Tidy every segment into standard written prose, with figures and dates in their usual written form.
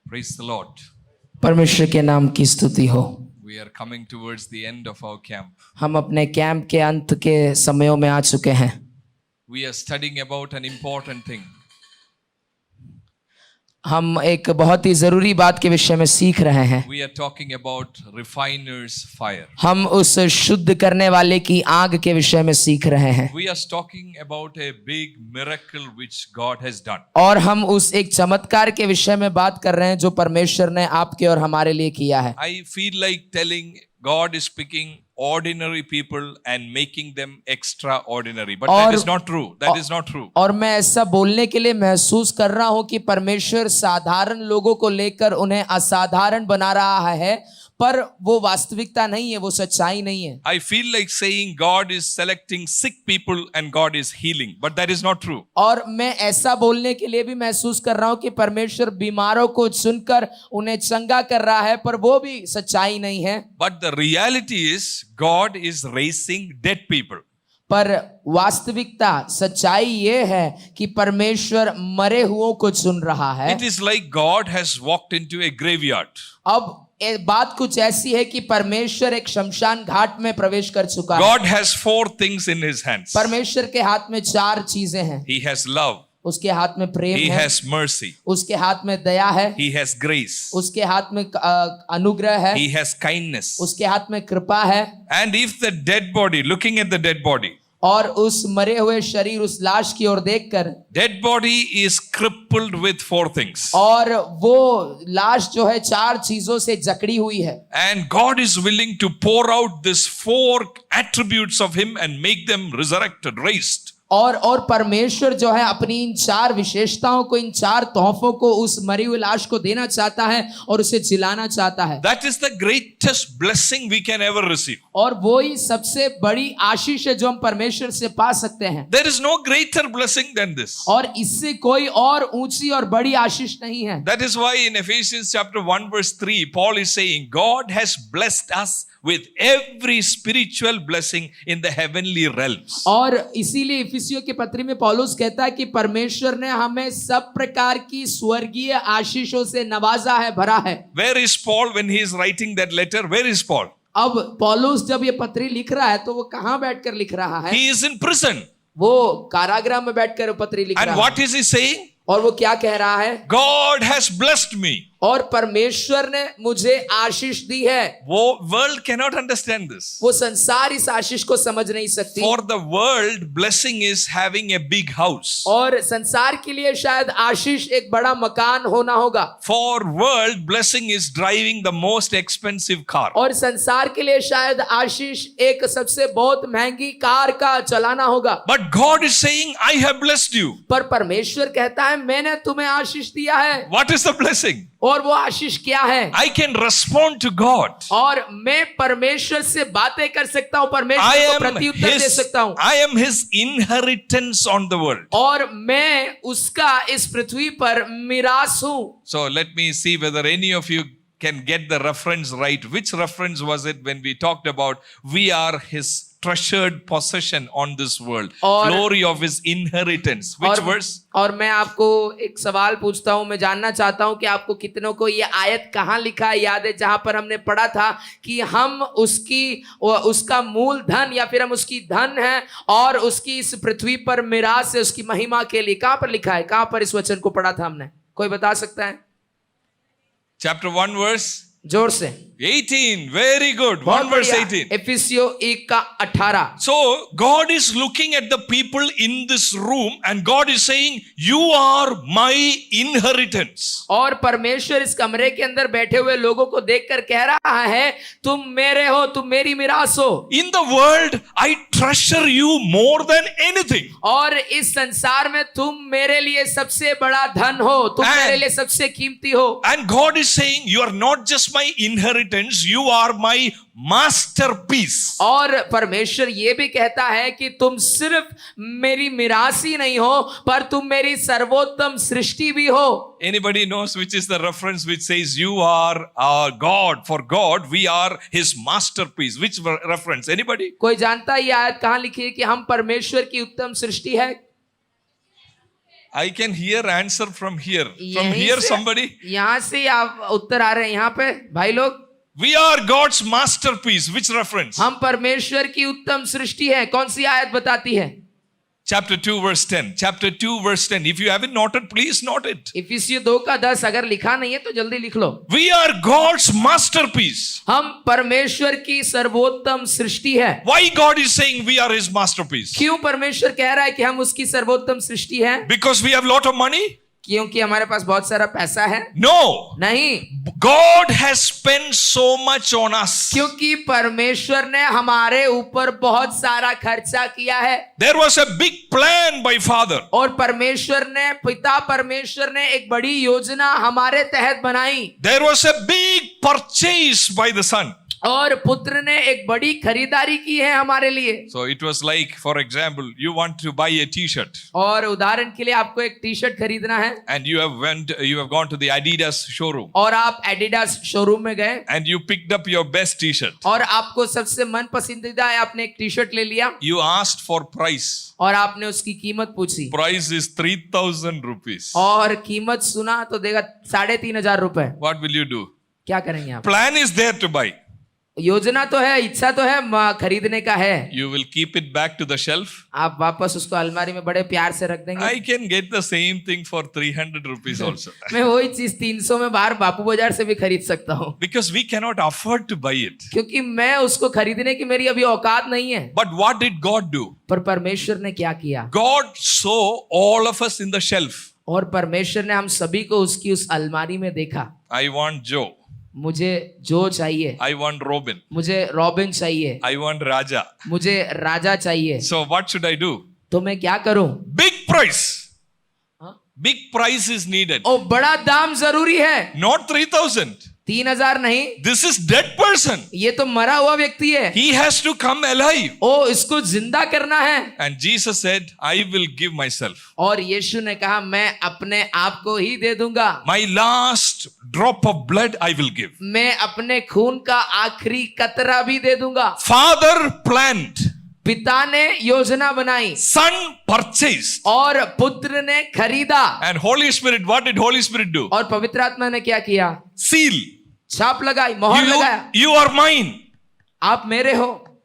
Praise the Lord. परमेश्वर के नाम की स्तुति हो। We are coming towards the end of our camp. हम अपने कैंप के अंत के समयों में आ चुके हैं। We are studying about an important thing. हम एक बहुत ही जरूरी बात के विषय में सीख रहे हैं। We are talking about refiner's fire. हम उस शुद्ध करने वाले की आग के विषय में सीख रहे हैं। We are talking about a big miracle which God has done. और हम उस एक चमत्कार के विषय में बात कर रहे हैं जो परमेश्वर ने आपके और हमारे लिए किया है। I feel like telling God is picking ordinary people and making them extraordinary, but that is not true. That is not true. और मैं ऐसा बोलने के लिए महसूस कर रहा हूं कि परमेश्वर साधारण लोगों को लेकर उन्हें असाधारण बना रहा है, पर वो वास्तविकता नहीं है, वो सच्चाई नहीं है। I feel like saying God is selecting sick people and God is healing, but that is not true. और मैं ऐसा बोलने के लिए भी महसूस कर रहा हूं कि परमेश्वर बीमारों को चुनकर उन्हें चंगा कर रहा है, पर वो भी सच्चाई नहीं है। But the reality is God is raising dead people. पर वास्तविकता सच्चाई ये है कि परमेश्वर मरे हुओं को चुन रहा है। It is like God has walked into a graveyard. अब बात कुछ ऐसी है कि परमेश्वर एक शमशान घाट में प्रवेश कर चुका है। God has four things in his hands. परमेश्वर के हाथ में चार चीजें हैं। He has love. उसके हाथ में प्रेम He है, has mercy. उसके हाथ में दया है, He has grace. उसके हाथ में अनुग्रह है, He has kindness. उसके हाथ में कृपा है। And if the dead body, looking at the dead body, और उस मरे हुए शरीर, उस लाश की ओर देखकर, dead body is crippled with four things. और वो लाश जो है चार चीजों से जकड़ी हुई है। And God is willing to pour out these four attributes of him and make them resurrected, raised. और परमेश्वर जो है अपनी इन चार विशेषताओं को, इन चार तोहफों को उस मरी हुई लाश को देना चाहता है और उसे जिलाना चाहता है। That is the greatest blessing we can ever receive. और वो ही सबसे बड़ी आशीष है जो हम परमेश्वर से पा सकते हैं। There is no greater blessing than this. और इससे कोई और ऊंची और बड़ी आशीष नहीं है। That is why in Ephesians chapter 1 verse 3, Paul is saying, God has blessed us with every spiritual blessing in the heavenly realms. और इसीलिए इफिसियों के पत्री में पौलुस कहता है कि परमेश्वर ने हमें सब प्रकार की स्वर्गीय आशीषों से नवाजा है, भरा है। Where is Paul when he is writing that letter? Where is Paul? अब पौलुस जब ये पत्री लिख रहा है तो वो कहाँ बैठकर लिख रहा है? He is in prison. वो कारागृह में बैठकर पत्री लिख रहा And है। what is he saying? और वो क्या कह रहा है? God has blessed me. और परमेश्वर ने मुझे आशीष दी है। वो world cannot understand this. वो संसार इस आशीष को समझ नहीं सकती। For the world, blessing is having a big house. और संसार के लिए शायद आशीष एक बड़ा मकान होना होगा। For world, blessing is driving the most expensive car. और संसार के लिए शायद आशीष एक सबसे बहुत महंगी कार का चलाना होगा। But God is saying, I have blessed you. पर परमेश्वर कहता है मैंने तुम्हें आशीष दिया है। What is the blessing? और वो आशीष क्या है? I can respond to God. और मैं परमेश्वर से बातें कर सकता हूँ, परमेश्वर को प्रत्युत्तर दे सकता हूँ। I am his inheritance on the world. और मैं उसका इस पृथ्वी पर मिरास हूँ। So let me see whether any of you can get the reference right. Which reference was it when we talked about we are his treasured possession on this world? Glory of his inheritance. Which verse? और मैं आपको एक सवाल पूछता हूं, मैं जानना चाहता हूं कि आपको कितनों को ये आयत कहाँ लिखा है याद है, जहां पर हमने पढ़ा था कि हम उसका मूल धन या फिर हम उसकी धन है और उसकी इस पृथ्वी पर मिरास है उसकी महिमा के लिए। कहां पर लिखा है? कहां पर इस वचन को पढ़ा था हमने? कोई बता सकता है? Chapter 1 verse जोर से। 18. Very good. 1 verse 18. एफिसियों 1 का 18। So God is looking at the people in this room and God is saying, you are my inheritance. और परमेश्वर इस कमरे के अंदर बैठे हुए लोगों को देखकर कह रहा है तुम मेरे हो, तुम मेरी मिरास हो। In the world, I treasure you more than anything. और इस संसार में तुम मेरे लिए सबसे बड़ा धन हो, तुम मेरे लिए सबसे कीमती हो। And God is saying, you are not just my inheritance, you are my masterpiece. और परमेश्वर ये भी कहता है कि तुम सिर्फ मेरी मिरास ही नहीं हो, पर तुम मेरी सर्वोत्तम सृष्टि भी हो। Anybody knows which is the reference which says you are our God? For God, we are his masterpiece. Which reference? Anybody? कोई जानता है ये आयत कहाँ लिखी है कि हम परमेश्वर की उत्तम सृष्टि है? I can hear answer from here. From यहीं here से- somebody. यहाँ से आप उत्तर आ रहे हैं यहाँ पे भाई लोग। We are God's masterpiece. Which reference? हम परमेश्वर की उत्तम सृष्टि है। कौन सी आयत बताती है? Chapter 2 verse 10. Chapter 2 verse 10. If you haven't noted, please note it. इफिसियों 2:10 अगर लिखा नहीं है तो जल्दी लिख लो। We are God's masterpiece. हम परमेश्वर की सर्वोत्तम सृष्टि है। Why God is saying we are His masterpiece? क्यों परमेश्वर कह रहा है कि हम उसकी सर्वोत्तम सृष्टि है? Because we have lot of money? क्योंकि हमारे पास बहुत सारा पैसा है? No. नहीं, God has spent so much on us. क्योंकि परमेश्वर ने हमारे ऊपर बहुत सारा खर्चा किया है। There was a big plan by Father. और पिता परमेश्वर ने एक बड़ी योजना हमारे तहत बनाई। There was a big purchase by the Son. और पुत्र ने एक बड़ी खरीदारी की है हमारे लिए। So it was like, for example, you want to buy a T-shirt और उदाहरण के लिए आपको एक टी शर्ट खरीदना है and you have gone to the Adidas showroom और आप एडिडास शोरूम में गए and you picked up your best T-shirt. और आपको सबसे मन पसंदीदा है, आपने एक टी शर्ट ले लिया You asked for price. और आपने उसकी कीमत पूछी Price is 3,000 rupees. और कीमत सुना तो देगा 3,500 रुपए। What will you do? क्या करेंगे आप? Plan is there to buy. योजना तो है, इच्छा तो है, खरीदने का है। You will keep it back to the shelf. आप वापस उसको अलमारी में बड़े प्यार से रख देंगे। I can get the same thing for 300 rupees also. मैं वही चीज 300 में बाहर बापू बाजार से भी खरीद सकता हूँ, Because we cannot afford to buy it. क्योंकि मैं उसको खरीदने की मेरी अभी औकात नहीं है। But what did God do? पर परमेश्वर ने क्या किया? God saw all of us in the shelf. और परमेश्वर ने हम सभी को उसकी उस अलमारी में देखा। I want Joe. मुझे जो चाहिए, I want Robin. मुझे रॉबिन चाहिए, I want Raja. मुझे राजा चाहिए। So what should I do? तो मैं क्या करूं? Big price. हाँ? Big price is needed. ओ बड़ा दाम जरूरी है। Not 3,000. 3,000 नहीं, This is dead person. ये तो मरा हुआ व्यक्ति है। He has to come alive. ओ इसको जिंदा करना है। And Jesus said, I will give myself. और यीशु ने कहा मैं अपने आप को ही दे दूंगा। My last drop of blood I will give. मैं अपने खून का आखिरी कतरा भी दे दूंगा। Father planned. पिता ने योजना बनाई Son purchased. और पुत्र ने खरीदा। And Holy Spirit, what did Holy Spirit do? और पवित्र आत्मा ने क्या किया? Seal. छाप लगाई, मोहर लगाया। You are mine. आप मेरे हो।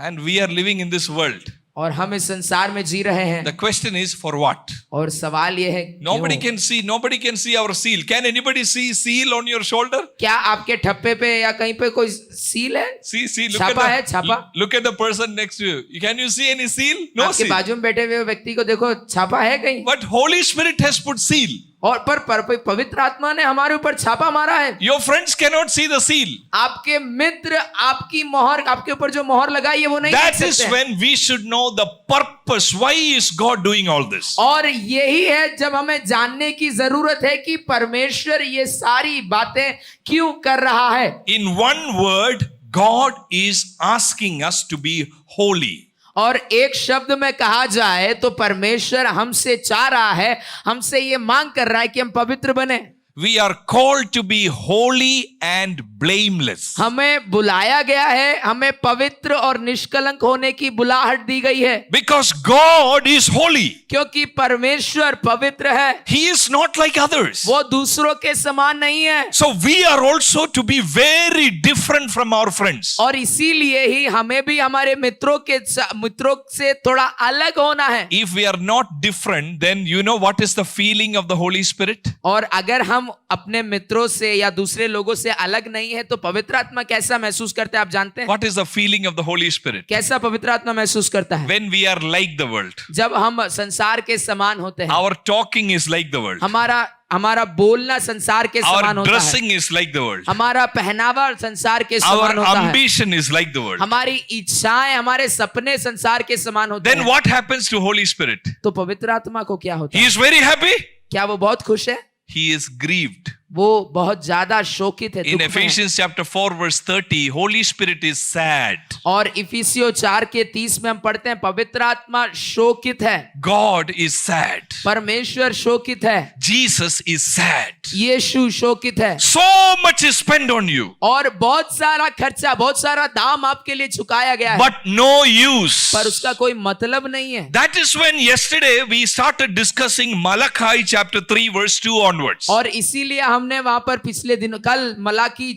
And we are living in this world. और हम इस संसार में जी रहे हैं। The question is for what? और सवाल ये है Nobody क्यों? nobody can see our seal. Can anybody see seal on your shoulder? क्या आपके ठप्पे पे या कहीं पे कोई सील है? See, look छापा है, at छापा। look at the person next to you. Can you see any seal? No आपके seal. बाजू में बैठे हुए व्यक्ति को देखो, छापा है कहीं? But Holy Spirit has put seal. और पर पवित्र आत्मा ने हमारे ऊपर छापा मारा है। Your friends cannot see the seal. आपके मित्र आपकी मोहर, आपके ऊपर जो मोहर लगाई है वो नहीं That देख is सकते। when we should know the purpose. Why is God doing all this? और यही है जब हमें जानने की जरूरत है कि परमेश्वर ये सारी बातें क्यों कर रहा है। In one word, God is asking us to be holy. और एक शब्द में कहा जाए तो परमेश्वर हमसे चाह रहा है, हमसे ये मांग कर रहा है कि हम पवित्र बने। We are called to be holy and blameless. हमें बुलाया गया है, हमें पवित्र और निष्कलंक होने की बुलाहट दी गई है। Because God is holy. क्योंकि परमेश्वर पवित्र है, He is not like others. वो दूसरों के समान नहीं है। So we are also to be very different from our friends. और इसीलिए ही हमें भी हमारे मित्रों से थोड़ा अलग होना है। If we are not different, then you know what is the feeling of the Holy Spirit? और अगर हम अपने मित्रों से या दूसरे लोगों से अलग नहीं है तो पवित्र आत्मा कैसा महसूस करता है आप जानते हैं? What is the feeling of the Holy Spirit? कैसा पवित्र आत्मा महसूस करता है? When we are like the world. जब हम संसार के समान होते हैं। Our talking is like the world. हमारा बोलना संसार के समान Our होता है। dressing is like the world. हमारा पहनावा संसार के Our समान होता है। ambition is like the world. हमारी इच्छाएं, हमारे सपने संसार के समान होते Then हैं। what happens to Holy Spirit? तो पवित्र आत्मा को क्या होता He है? is very happy. क्या वो बहुत खुश है? He is grieved. वो बहुत ज्यादा शोकित है, In दुख में है। Ephesians chapter 4 verse 30, Holy Spirit is sad. और इफिसियों 4:30 में हम पढ़ते हैं पवित्र आत्मा शोकित है, God is sad. परमेश्वर शोकित है, Jesus is sad. यीशु शोकित है, So much is spent on you, और बहुत सारा खर्चा, बहुत सारा दाम आपके लिए चुकाया गया है, but no use. पर उसका कोई मतलब नहीं है। That is when yesterday we started discussing Malachi chapter 3 verse 2 onwards. और इसीलिए हमने वहां पर पिछले दिन कल मलाकी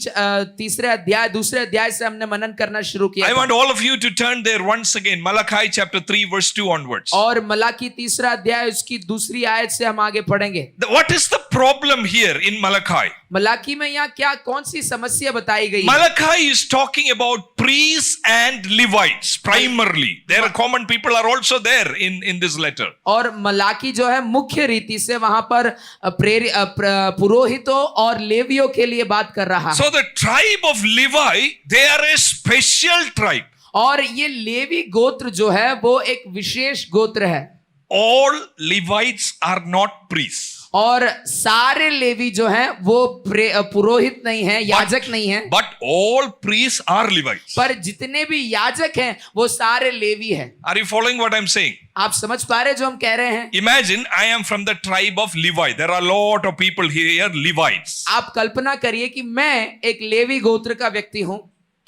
तीसरे अध्याय दूसरे अध्याय से हमने मनन करना शुरू किया I था। want all of you to turn there once again, Malachi chapter 3 verse 2 onwards. और मलाकी तीसरा अध्याय उसकी दूसरी आयत से हम आगे पढ़ेंगे। What is the problem here in Malachi? Malachi में यहाँ क्या कौन सी समस्या बताई गई है? Malachi is talking about priests and Levites primarily. Their common people are also there in this letter. और मलाकी जो है मुख्य रीति से वहां पर पुरोहितों और लेवियों के लिए बात कर रहा है। So the tribe of Levi, they are a special tribe. और ये लेवी गोत्र जो है वो एक विशेष गोत्र है। All Levites are not priests. और सारे लेवी जो हैं वो पुरोहित नहीं है, याजक नहीं है, But all priests are Levites. पर जितने भी याजक हैं वो सारे लेवी हैं। Are you following what I'm saying? आप समझ पा रहे हैं जो हम कह रहे हैं? Imagine I am from the tribe of Levi. There are a lot of people here, Levites. आप कल्पना करिए कि मैं एक लेवी गोत्र का व्यक्ति हूं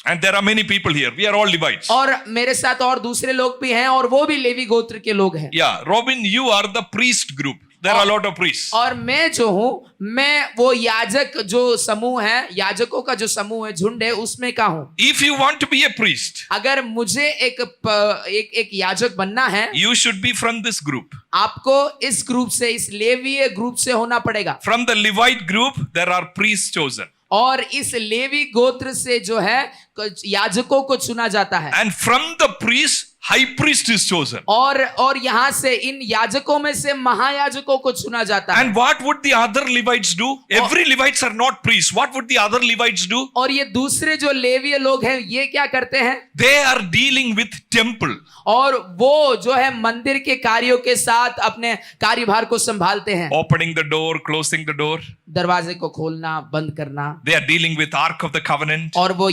And there are many people here. We are all Levites. और मेरे साथ और दूसरे लोग भी हैं और वो भी लेवी गोत्र के लोग हैं। Yeah, Robin, you are the priest group. There are a lot of priests. और मैं जो हूं, मैं वो याजक जो समूह है, याजकों का जो समूह है, झुंड है, उसमें का हूं। If you want to be a priest, अगर मुझे एक याजक बनना है, you should be from this group. आपको इस ग्रुप से, इस लेवीय ग्रुप से होना पड़ेगा। From the Levite group, there are priests chosen. और इस लेवी गोत्र से जो है याजकों को चुना जाता है। And from the priest, high priest is chosen. और यहाँ से इन याजकों में से महायाजकों को चुना जाता है। And what would the other Levites do? Every Levites are not priests. What would the other Levites do? और ये दूसरे जो लेवीय लोग हैं ये क्या करते हैं? They are dealing with temple. और वो जो है मंदिर के कार्यों के साथ अपने कार्यभार को संभालते हैं। Opening the door, closing the door. दरवाजे को खोलना, बंद करना। They are dealing with Ark of the Covenant. और वो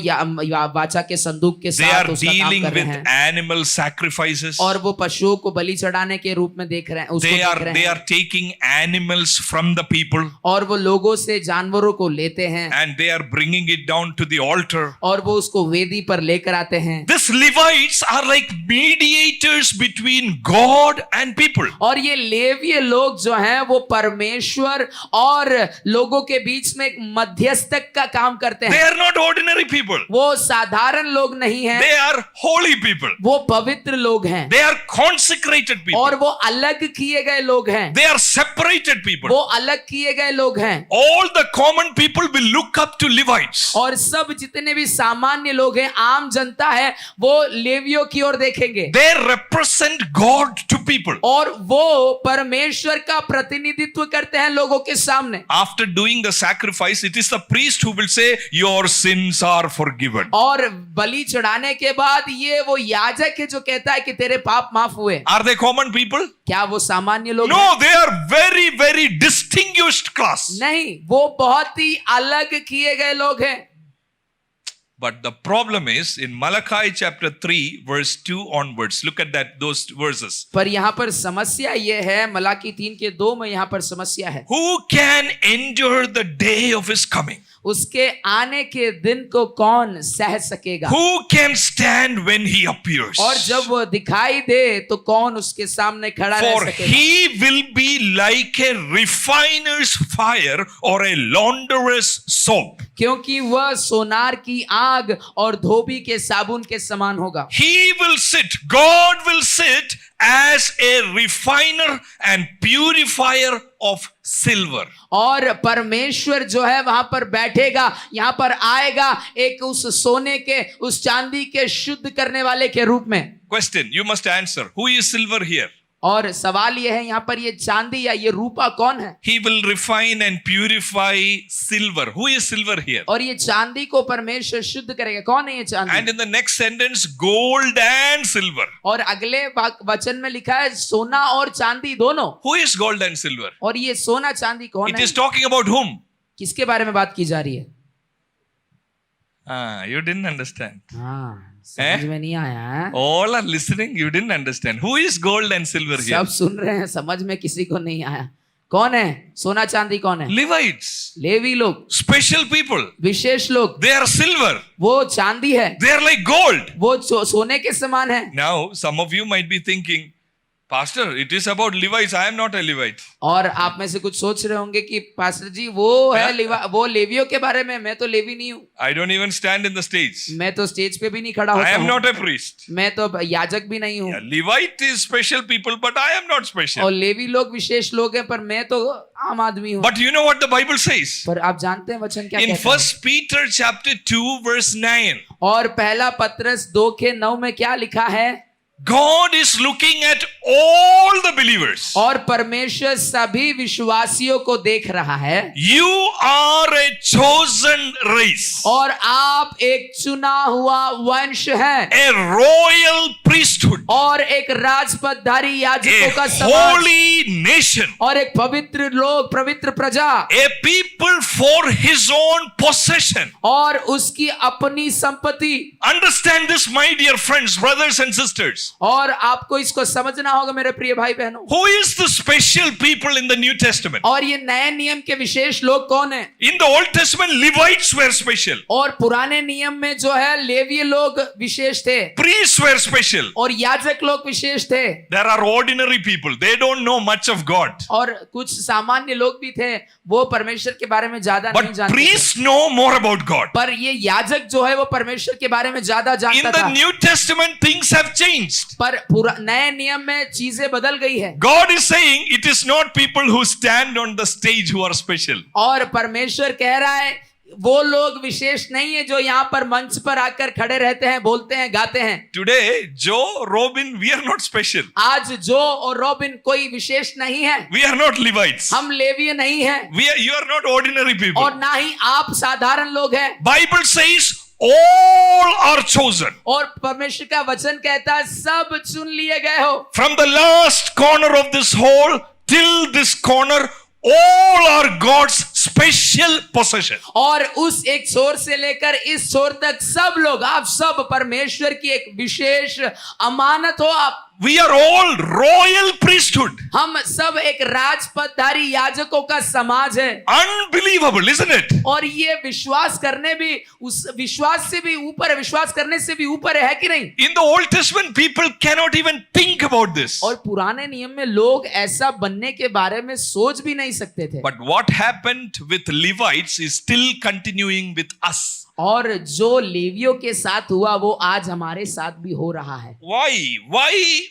वाचा के संदूक के They साथ are उसका काम dealing कर रहे with हैं। animal sacrifices. और वो पशुओं को बलि चढ़ाने के रूप में देख रहे हैं, उसको देख रहे They हैं। are taking animals from the people. और वो लोगों से जानवरों को लेते हैं And they are bringing it down to the altar. और वो उसको वेदी पर लेकर आते हैं। These Levites are like mediators between God and people. और ये लेवीय लोग जो हैं वो परमेश्वर और लोगों के बीच में एक मध्यस्थक का काम करते They हैं। are not ordinary people. वो साधारण लोग नहीं हैं, They are holy people. वो पवित्र लोग हैं They are consecrated people. और वो अलग किए गए लोग हैं, They are separated people. वो अलग किए गए लोग हैं। All the common people will look up to Levites. और सब जितने भी सामान्य लोग हैं, आम जनता है, वो लेवियों की ओर देखेंगे। They represent God to people. और वो परमेश्वर का प्रतिनिधित्व करते हैं लोगों के सामने। After doing the sacrifice, it is the priest who will say, your sins are forgiven. और बलि चढ़ाने के बाद ये वो याजक है जो कहता है कि तेरे पाप माफ हुए। Are they common people? क्या वो सामान्य लोग हैं? No, they are very, very distinguished class. नहीं, वो बहुत ही अलग किए गए लोग हैं। But the problem is in Malachi chapter 3 verse 2 onwards. Look at those verses. पर यहाँ पर समस्या ये है, मलाकी 3:2 में यहाँ पर समस्या है। Who can endure the day of his coming? उसके आने के दिन को कौन सह सकेगा? Who can stand when he appears? और जब वो दिखाई दे तो कौन उसके सामने खड़ा रह For सकेगा? he will be like a refiner's fire or a launderer's soap. क्योंकि वह सोनार की आग और धोबी के साबुन के समान होगा। He will sit, God will sit as a refiner and purifier of silver. और परमेश्वर जो है वहां पर बैठेगा, यहाँ पर आएगा एक उस सोने के, उस चांदी के शुद्ध करने वाले के रूप में। Question, you must answer. Who is silver here? और सवाल यह है यहाँ पर, ये चांदी या ये रूपा कौन है? He will refine and purify silver. Who is silver here? और ये चांदी को परमेश्वर शुद्ध करेगा, कौन है ये चांदी? And in the next sentence, gold and silver. और अगले वचन में लिखा है सोना और चांदी दोनों। Who is gold and silver? और ये सोना चांदी कौन It है? is talking about whom? किसके बारे में बात की जा रही है? You didn't understand. हाँ, समझ में नहीं आया है? All are listening. You didn't understand. Who is gold and silver here? सब सुन रहे हैं, समझ में किसी को नहीं आया। कौन है सोना चांदी? कौन है? Levites. लेवी लोग, Special people. विशेष लोग। They are silver. वो चांदी है, They are like gold. वो सोने के समान है। Now, some of you might be thinking, Pastor, it is about Levites. I am not a Levite. और आप में से कुछ सोच रहे होंगे कि पास्टर जी वो है वो लेवियों के बारे में, मैं तो लेवी नहीं हूँ। I don't even stand in the stage. मैं तो स्टेज पे भी नहीं खड़ा I होता am हूँ। not a priest. मैं तो याजक भी नहीं हूँ। Yeah, Levite is special people, but I am not special. और लेवी लोग विशेष लोग हैं, पर मैं तो आम आदमी हूँ। But you know what the Bible says? पर आप जानते हैं वचन क्या In कहता है? 1 Peter chapter 2 verse 9, और पहला पत्रस 2:9 में क्या लिखा है? God is looking at all the believers. और परमेश्वर सभी विश्वासियों को देख रहा है। You are a chosen race. और आप एक चुना हुआ वंश है, A royal priesthood. और एक राजपदधारी याजकों A का समाज, holy nation. और एक पवित्र लोग, पवित्र प्रजा, A people for his own possession. और उसकी अपनी संपत्ति। Understand this, my dear friends, brothers and sisters. और आपको इसको समझना होगा मेरे प्रिय भाई बहनों। Who is the special people in the New Testament? और ये नए नियम के विशेष लोग कौन है? In the Old Testament, Levites were special. और पुराने नियम में जो है लेवीय लोग विशेष थे, Priests were special. और याजक लोग विशेष थे। There are ordinary people. They don't know much of God. और कुछ सामान्य लोग भी थे, वो परमेश्वर के बारे में ज्यादा नहीं But जानते priests थे। know more about God. पर ये याजक जो है वो परमेश्वर के बारे में ज्यादा In जानता the था। New Testament, things have changed. पर नए नियम में चीजें बदल गई है। God is saying it is not people who stand on the stage who are special. और परमेश्वर कह रहा है वो लोग विशेष नहीं है जो यहाँ पर मंच पर आकर खड़े रहते हैं, बोलते हैं, गाते हैं। Today, Joe, Robin, we are not special. आज जो और रॉबिन कोई विशेष नहीं है। We are not Levites. हम लेवीय नहीं हैं, You are not ordinary people. और ना ही आप साधारण लोग हैं। Bible says all are chosen. और परमेश्वर का वचन कहता है सब चुन लिए गए हो। From the last corner of this hall till this corner, all are God's special possession. और उस एक छोर से लेकर इस छोर तक सब लोग, आप सब परमेश्वर की एक विशेष अमानत हो। आप We are all royal priesthood. हम सब एक राजपदधारी याजकों का समाज है। Unbelievable, isn't it? और ये विश्वास करने भी, उस विश्वास से भी ऊपर है, विश्वास करने से भी ऊपर है कि नहीं? In the Old Testament, people cannot even think about this. और पुराने नियम में लोग ऐसा बनने के बारे में सोच भी नहीं सकते थे। But what happened with Levites is still continuing with us. और जो लेवियों के साथ हुआ वो आज हमारे साथ भी हो रहा है।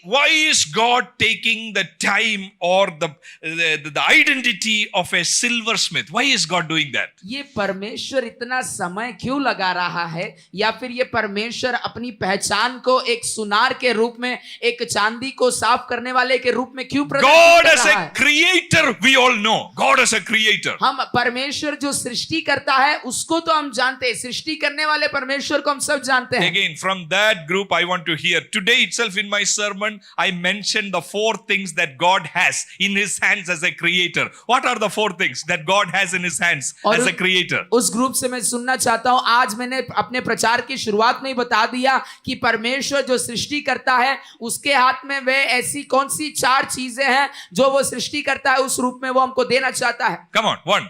Why is God taking the time or the identity of a silversmith? Why is God doing that? ये परमेश्वर इतना समय क्यों लगा रहा है, या फिर ये परमेश्वर अपनी पहचान को एक सुनार के रूप में, एक चांदी को साफ करने वाले के रूप में क्यों God प्रदर्शित कर as रहा a है? creator, we all know. God as a creator. हम परमेश्वर जो सृष्टि करता है उसको तो हम जानते हैं, सृष्टि करने वाले परमेश्वर को हम सब जानते हैं। Again, from that group, I want to hear. Today itself in my sermon, I mentioned the 4 things that God has in His hands as a creator. What are the 4 things that God has in His hands as a creator? उस group से मैं सुनना चाहता हूं। आज मैंने अपने प्रचार की शुरुआत में ही बता दिया कि परमेश्वर जो सृष्टि करता है उसके हाथ में वे ऐसी कौन सी 4 चीजें हैं जो वो सृष्टि करता है, उस रूप में वो हमको देना चाहता है। Come on. 1.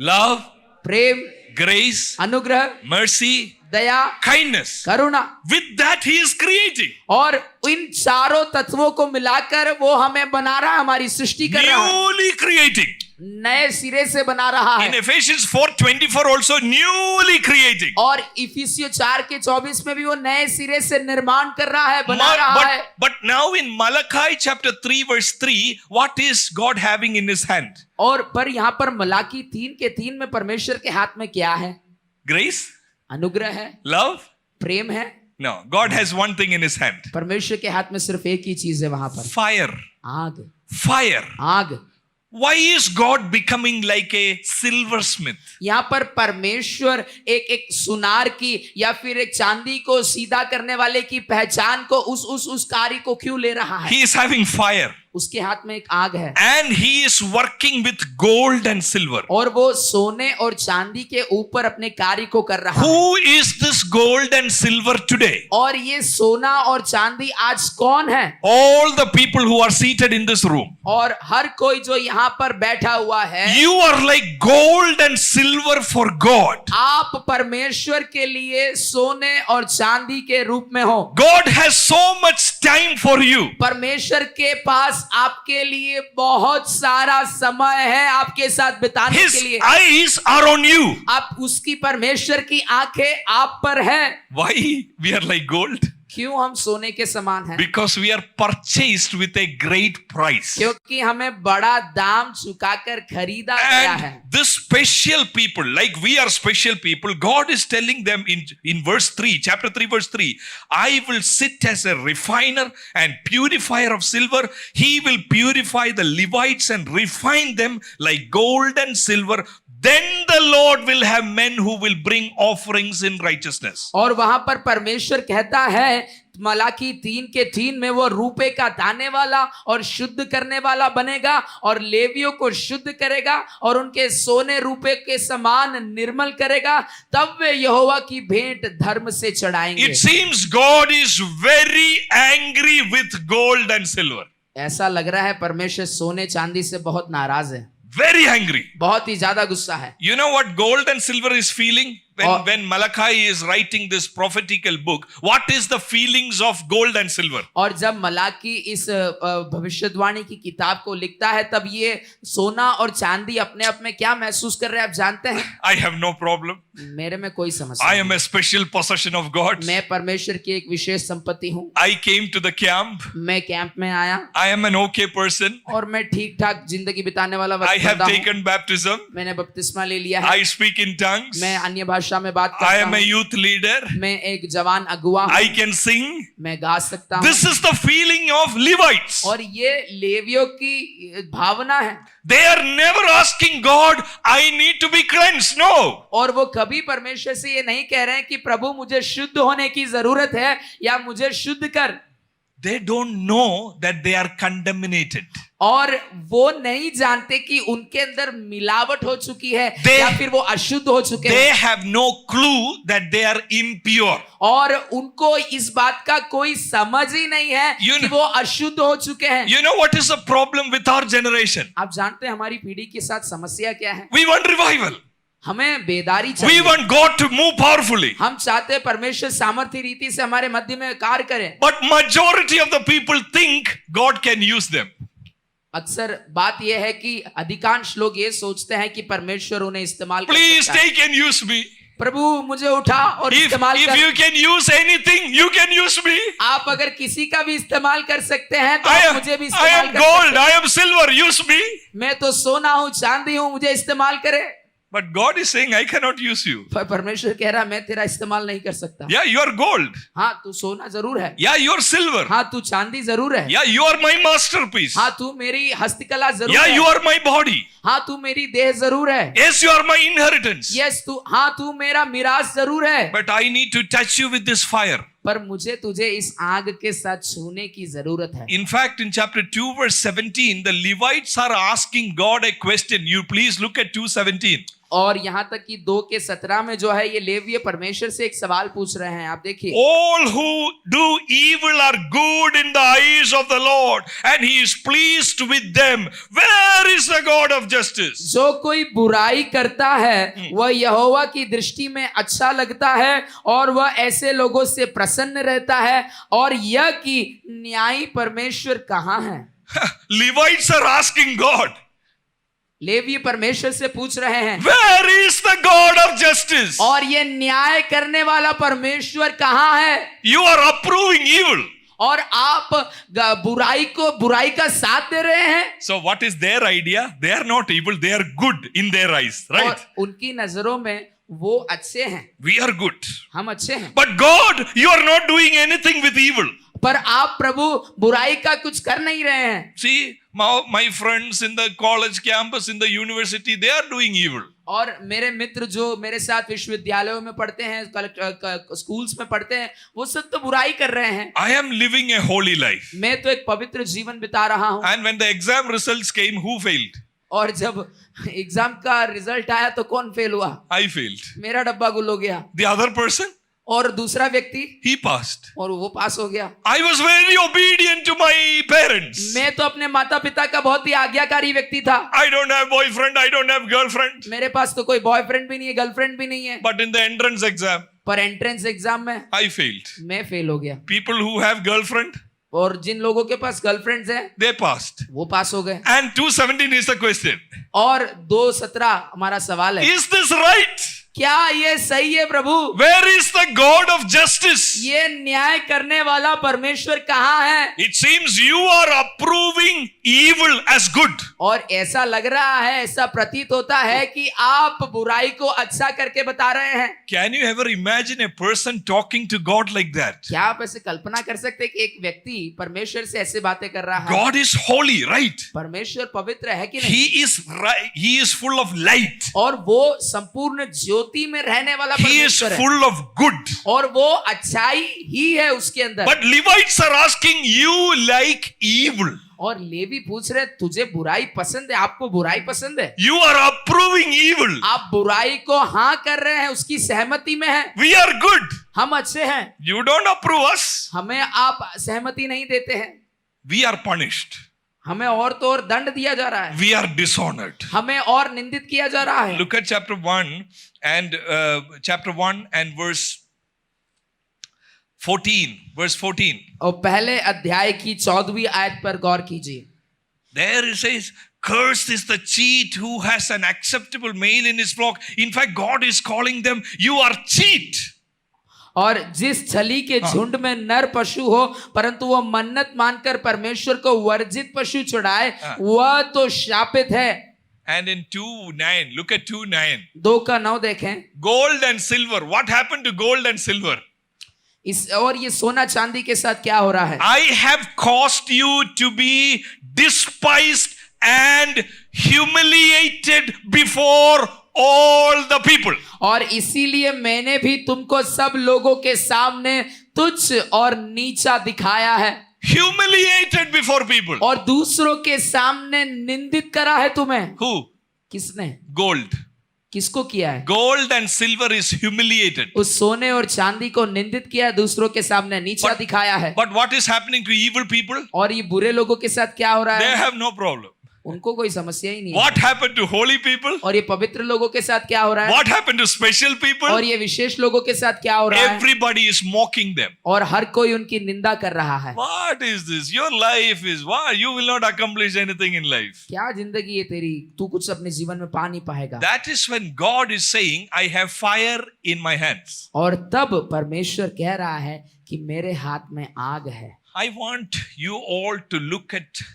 Love, Prem, grace, अनुग्रह, mercy, Daya, kindness. Karuna. With that He is creating. और इन चारों तत्वों को मिलाकर वो हमें बना रहा है, हमारी सृष्टि कर रहा है, Newly creating. नए सिरे से बना रहा In है। Ephesians 4:24 also newly creating. और इफिसियों 4:24 में भी वो नए सिरे से निर्माण कर रहा है, बना रहा है। But now in Malachi chapter 3 verse 3, what is God having in His hand? और पर यहाँ पर मलाकी 3:3 में परमेश्वर के हाथ में क्या है? Grace? अनुग्रह है, Love? प्रेम है। No, God has one thing in His hand. परमेश्वर के हाथ में सिर्फ एक ही चीज है वहां पर, Fire. आग। Fire. आग। Why is God becoming like a silversmith? यहाँ पर परमेश्वर एक सुनार की या फिर एक चांदी को सीधा करने वाले की पहचान को उस कार्य को क्यों ले रहा है? He is having fire. उसके हाथ में एक आग है and he is working with gold and silver. और वो सोने और चांदी के ऊपर अपने कार्य को कर रहा है। Who is this gold and silver today? और ये सोना और चांदी आज कौन है? All the people who are seated in this room. और हर कोई जो यहाँ पर बैठा हुआ है, You are like gold and silver for God. आप परमेश्वर के लिए सोने और चांदी के रूप में हो। God has so much time for you. परमेश्वर के पास आपके लिए बहुत सारा समय है आपके साथ बिताने His के लिए। eyes are on you. आप उसकी परमेश्वर की आंखें आप पर है। Why we are like gold? क्यों हम सोने के समान हैं? Because we are purchased with a great price. क्योंकि हमें बड़ा दाम चुकाकर खरीदा गया है। And this special people, like we are special people, God is telling them in verse 3, chapter 3, verse 3, I will sit as a refiner and purifier of silver. He will purify the Levites and refine them like gold and silver. Then the Lord will have men who will bring offerings in righteousness. और वहां पर परमेश्वर कहता है मलाकी 3:3 में, वो रूपे का दाने वाला और शुद्ध करने वाला बनेगा और लेवियों को शुद्ध करेगा और उनके सोने रूपे के समान निर्मल करेगा, तब वे यहोवा की भेंट धर्म से चढ़ाएंगे। It seems God is very angry with gold and silver. ऐसा लग रहा है परमेश्वर सोने चांदी से बहुत नाराज है, Very angry. बहुत ही ज्यादा गुस्सा है। You know what gold and silver is feeling? Oh. When Malachi is writing this prophetical book, what is the feelings of gold and silver? और जब मलाकी इस भविष्यवाणी की किताब को लिखता है, तब ये सोना और चांदी अपने आप में क्या महसूस कर रहे हैं आप जानते हैं? I have no problem. मेरे में कोई समस्या I नहीं। am a special possession of God. मैं परमेश्वर की एक विशेष संपत्ति हूँ। I came to the camp. मैं कैंप में आया I am an okay person. और मैं ठीक ठाक जिंदगी बिताने वाला I have बंदा हूँ। taken baptism. मैंने बपतिस्मा ले लिया है। I speak in tongues. मैं अन्य भाषा में बात I करता am a हूँ। youth leader. मैं एक जवान अगुआ हूँ। I can sing. मैं गा सकता हूँ। This is the feeling of Levites. और ये लेवियों की भावना है। They are never asking God, I need to be cleansed. No. और वो कभी परमेश्वर से ये नहीं कह रहे हैं कि प्रभु मुझे शुद्ध होने की जरूरत है या मुझे शुद्ध कर। They don't know that they are contaminated. और वो नहीं जानते कि उनके अंदर मिलावट हो चुकी है या फिर वो अशुद्ध हो चुके They हैं। have no clue that they are impure. और उनको इस बात का कोई समझ ही नहीं है You कि know- वो अशुद्ध हो चुके हैं। You know what is the problem with our generation? आप जानते हैं हमारी पीढ़ी के साथ समस्या क्या है? We want revival. हमें बेदारी We चाहिए। want God to move powerfully. हम चाहते हैं परमेश्वर सामर्थ्य रीति से हमारे मध्य में कार्य करे। But majority of the people think God can use them. अक्सर बात यह है कि अधिकांश लोग ये सोचते हैं कि परमेश्वर उन्हें इस्तेमाल कर Please सकता है। take and use me. प्रभु मुझे उठा और इस्तेमाल If कर। you can use anything, you can use me. आप अगर किसी का भी इस्तेमाल कर सकते हैं तो I आप am, मुझे भी I इस्तेमाल am कर gold, सकते हैं। I am silver, use me. मैं तो सोना हूँ, चांदी हूँ, मुझे इस्तेमाल करे। But God is saying, I cannot use you. पर परमेश्वर कह रहा मैं तेरा इस्तेमाल नहीं कर सकता। Yeah, you are gold. हाँ तू सोना जरूर है। Yeah, you are silver. हाँ तू चांदी जरूर है। Yeah, you are my masterpiece. हाँ तू मेरी हस्तकला जरूर Yeah, है। you are my body. हाँ तू मेरी देह जरूर है। Yes, you are my inheritance. Yes तू, हाँ तू मेरा मिरास जरूर है। But I need to touch you with this fire. पर मुझे तुझे इस आग के साथ छूने की जरूरत है। In fact, in chapter 2, verse 17, the Levites are asking God a question. You please look at 2:17. और यहाँ तक कि 2:17 में जो है ये लेवीय परमेश्वर से एक सवाल पूछ रहे हैं, आप देखिए। All who do evil are good in the eyes of the Lord, and He is pleased with them. Where is the God of justice? जो कोई बुराई करता है वह यहोवा की दृष्टि में अच्छा लगता है और वह ऐसे लोगों से प्रसन्न रहता है, और यह कि न्यायी परमेश्वर कहाँ है? Levites are asking God, लेवीय परमेश्वर से पूछ रहे हैं, where is the God of justice? और ये न्याय करने वाला परमेश्वर कहाँ है? You are approving evil. और आप बुराई का साथ दे रहे हैं। So what is their idea? They are not evil, they are good in their eyes, right? और उनकी नजरों में वो अच्छे हैं, We are good. हम अच्छे हैं। But God, you are not doing anything with evil. पर आप प्रभु बुराई का कुछ कर नहीं रहे हैं। See, my friends in the college campus, in the university, they are doing evil. और मेरे मित्र जो मेरे साथ विश्वविद्यालयों में पढ़ते हैं, स्कूल्स में पढ़ते हैं, वो सब तो बुराई कर रहे हैं। I am living a holy life. मैं तो एक पवित्र जीवन बिता रहा हूँ। And when the exam results came, who failed? और जब एग्जाम का रिजल्ट आया तो कौन फेल हुआ? I failed. मेरा डब्बा गुल हो गया। The other person, और दूसरा व्यक्ति, he passed. और वो पास हो गया। I was very obedient to my parents. मैं तो अपने माता पिता का बहुत ही आज्ञाकारी व्यक्ति था। I don't have boyfriend, I don't have girlfriend. मेरे पास तो कोई बॉयफ्रेंड भी नहीं है, गर्लफ्रेंड भी नहीं है। But in the entrance exam, पर एंट्रेंस एग्जाम में I failed. मैं फेल हो गया। People who have girlfriend, और जिन लोगों के पास गर्लफ्रेंड्स हैं, they passed. वो पास हो गए। And 217 is the question. और 2:17 हमारा सवाल है, Is this right? क्या ये सही है प्रभु? Where is the God of justice? ये न्याय करने वाला परमेश्वर कहाँ है? It seems you are approving evil as good. और ऐसा लग रहा है, ऐसा प्रतीत होता है कि आप बुराई को अच्छा करके बता रहे हैं। Can you ever imagine a person talking to God like that? क्या आप ऐसे कल्पना कर सकते हैं कि एक व्यक्ति परमेश्वर से ऐसे बातें कर रहा है? God is holy, right? परमेश्वर पवित्र है कि नहीं? He is right. He is full of light. और वो संपूर्ण ज्योति में रहने वाला He is परमेश्वर है, full of good. और वो अच्छाई ही है उसके अंदर। But Levites are asking you like evil. और लेवी पूछ रहे, तुझे बुराई पसंद है? आपको बुराई पसंद है? You are approving evil. आप बुराई को हाँ कर रहे हैं, उसकी सहमति में है। We are good. हम अच्छे हैं, You don't approve us. हमें आप सहमति नहीं देते हैं। We are punished. हमें और तो और दंड दिया जा रहा है, We are dishonored. हमें और निंदित किया जा रहा है। Look at chapter 1 and verse 14. Verse 14. और पहले अध्याय की 14वीं आयत पर गौर कीजिए। There it says, cursed is the cheat who has an acceptable male in his flock. In fact, God is calling them, you are cheat. और जिस छली के झुंड में नर पशु हो, परंतु वह मन्नत मानकर परमेश्वर को वर्जित पशु चढ़ाए, वह तो शापित है। And in 2:9, look at 2:9. 2:9 देखें। Gold and silver. What happened to gold and silver? इस और ये सोना चांदी के साथ क्या हो रहा है? I have caused you to be despised and humiliated before all the people. और इसीलिए मैंने भी तुमको सब लोगों के सामने तुच्छ और नीचा दिखाया है। Humiliated before people. और दूसरों के सामने निंदित करा है तुम्हें। Who? किसने? Gold. किसको किया है? Gold and silver is humiliated. उस सोने और चांदी को निंदित किया, दूसरों के सामने नीचा दिखाया है। But what is happening to evil people? और ये बुरे लोगों के साथ क्या हो रहा They है? have no problem. उनको कोई समस्या ही नहीं है। What happened to holy people? और ये पवित्र लोगों के साथ क्या हो रहा है? What happened to special people? और ये विशेष लोगों के साथ क्या हो रहा है? Everybody is mocking them. और हर कोई उनकी निंदा कर रहा है। What is this? Your life is what? You will not accomplish anything in life. क्या जिंदगी है तेरी, तू कुछ अपने जीवन में पा नहीं पाएगा। That is when God is saying, I have fire in my hands. और तब परमेश्वर कह रहा है कि मेरे हाथ में आग है। I want you all to look at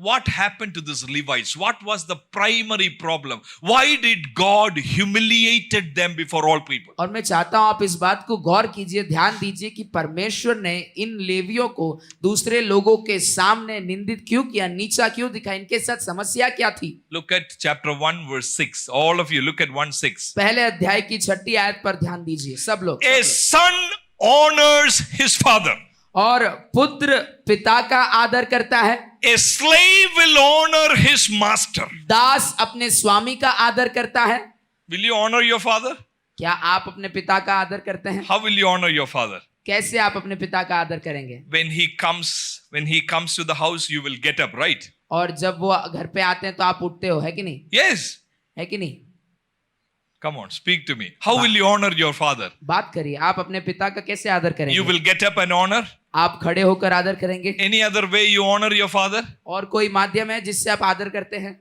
what happened to these Levites. What was the primary problem? Why did God humiliated them before all people? और मैं चाहता हूं आप इस बात को गौर कीजिए, ध्यान दीजिए कि परमेश्वर ने इन लेवियों को दूसरे लोगों के सामने निंदित क्यों किया, नीचा क्यों दिखा, इनके साथ समस्या क्या थी? Look at chapter 1 verse 6. All of you look at 1:6. पहले अध्याय की 6ठी आयत पर ध्यान दीजिए सब लोग। A son honors his father. और पुत्र पिता का आदर करता है। A slave will honor his master. दास अपने स्वामी का आदर करता है। Will you honor your father? क्या आप अपने पिता का आदर करते हैं? How will you honor your father? कैसे आप अपने पिता का आदर करेंगे? When he comes to the house, you will get up, right? और जब वो घर पे आते हैं तो आप उठते हो, है कि नहीं? Yes. है कि नहीं? Come on, speak to me. How will you honor your father? बात करिए, आप अपने पिता का कैसे आदर करेंगे? You will get up and honor. आप खड़े होकर आदर करेंगे? Any other way you honor your father? और कोई माध्यम है जिससे आप आदर करते हैं?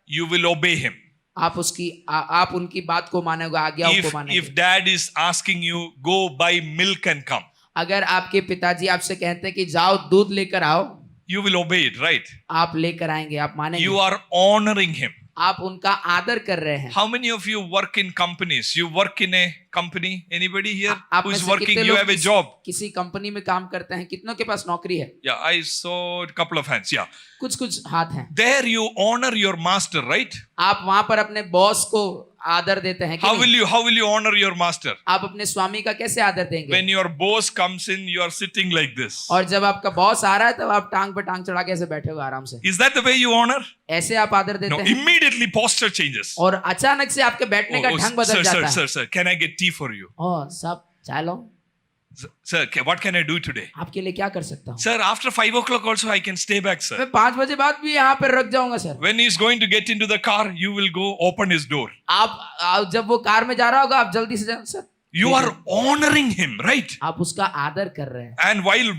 You will obey him. आप उनकी बात को मानोगे, आज्ञाओं को मानोगे। If dad is asking you, go buy milk and come. अगर आपके पिताजी आपसे कहते हैं कि जाओ दूध लेकर आओ, You will obey it, right? आप लेकर आएंगे, आप मानेंगे। You are honoring him. आप उनका आदर कर रहे हैं। How many of you work in companies? You work in a company? Anybody here आप who में is से working? कितने You लोग have a job? किसी कंपनी में काम करते हैं? कितनों के पास नौकरी है? Yeah, I saw a couple of hands. Yeah. कुछ कुछ हाथ हैं। There you honor your master, right? आप वहां पर अपने बॉस को आदर देते हैं कि How नहीं? will you honor your master? आप अपने स्वामी का कैसे आदर देंगे? When your boss comes in, you are sitting like this. और जब आपका बॉस आ रहा है तब आप टांग पे टांग चढ़ा के ऐसे बैठे हो आराम से। Is that the way you honor? ऐसे आप आदर देते No, हैं? immediately posture changes. और अचानक से आपके बैठने का ढंग बदल जाता है। Sir, can I get tea for you? ओ साहब चाय लो। Sir, what can I do today? आपके लिए क्या कर सकता हूँ? Sir, after 5 o'clock also I can stay back, sir. मैं 5 बजे बाद भी यहाँ पर रख जाऊंगा sir. When he is going to get into the car, you will go open his door. आप जब वो कार में जा रहा होगा आप जल्दी से जाओ sir. You are honoring him, right? आप उसका आदर कर रहे हैं। And while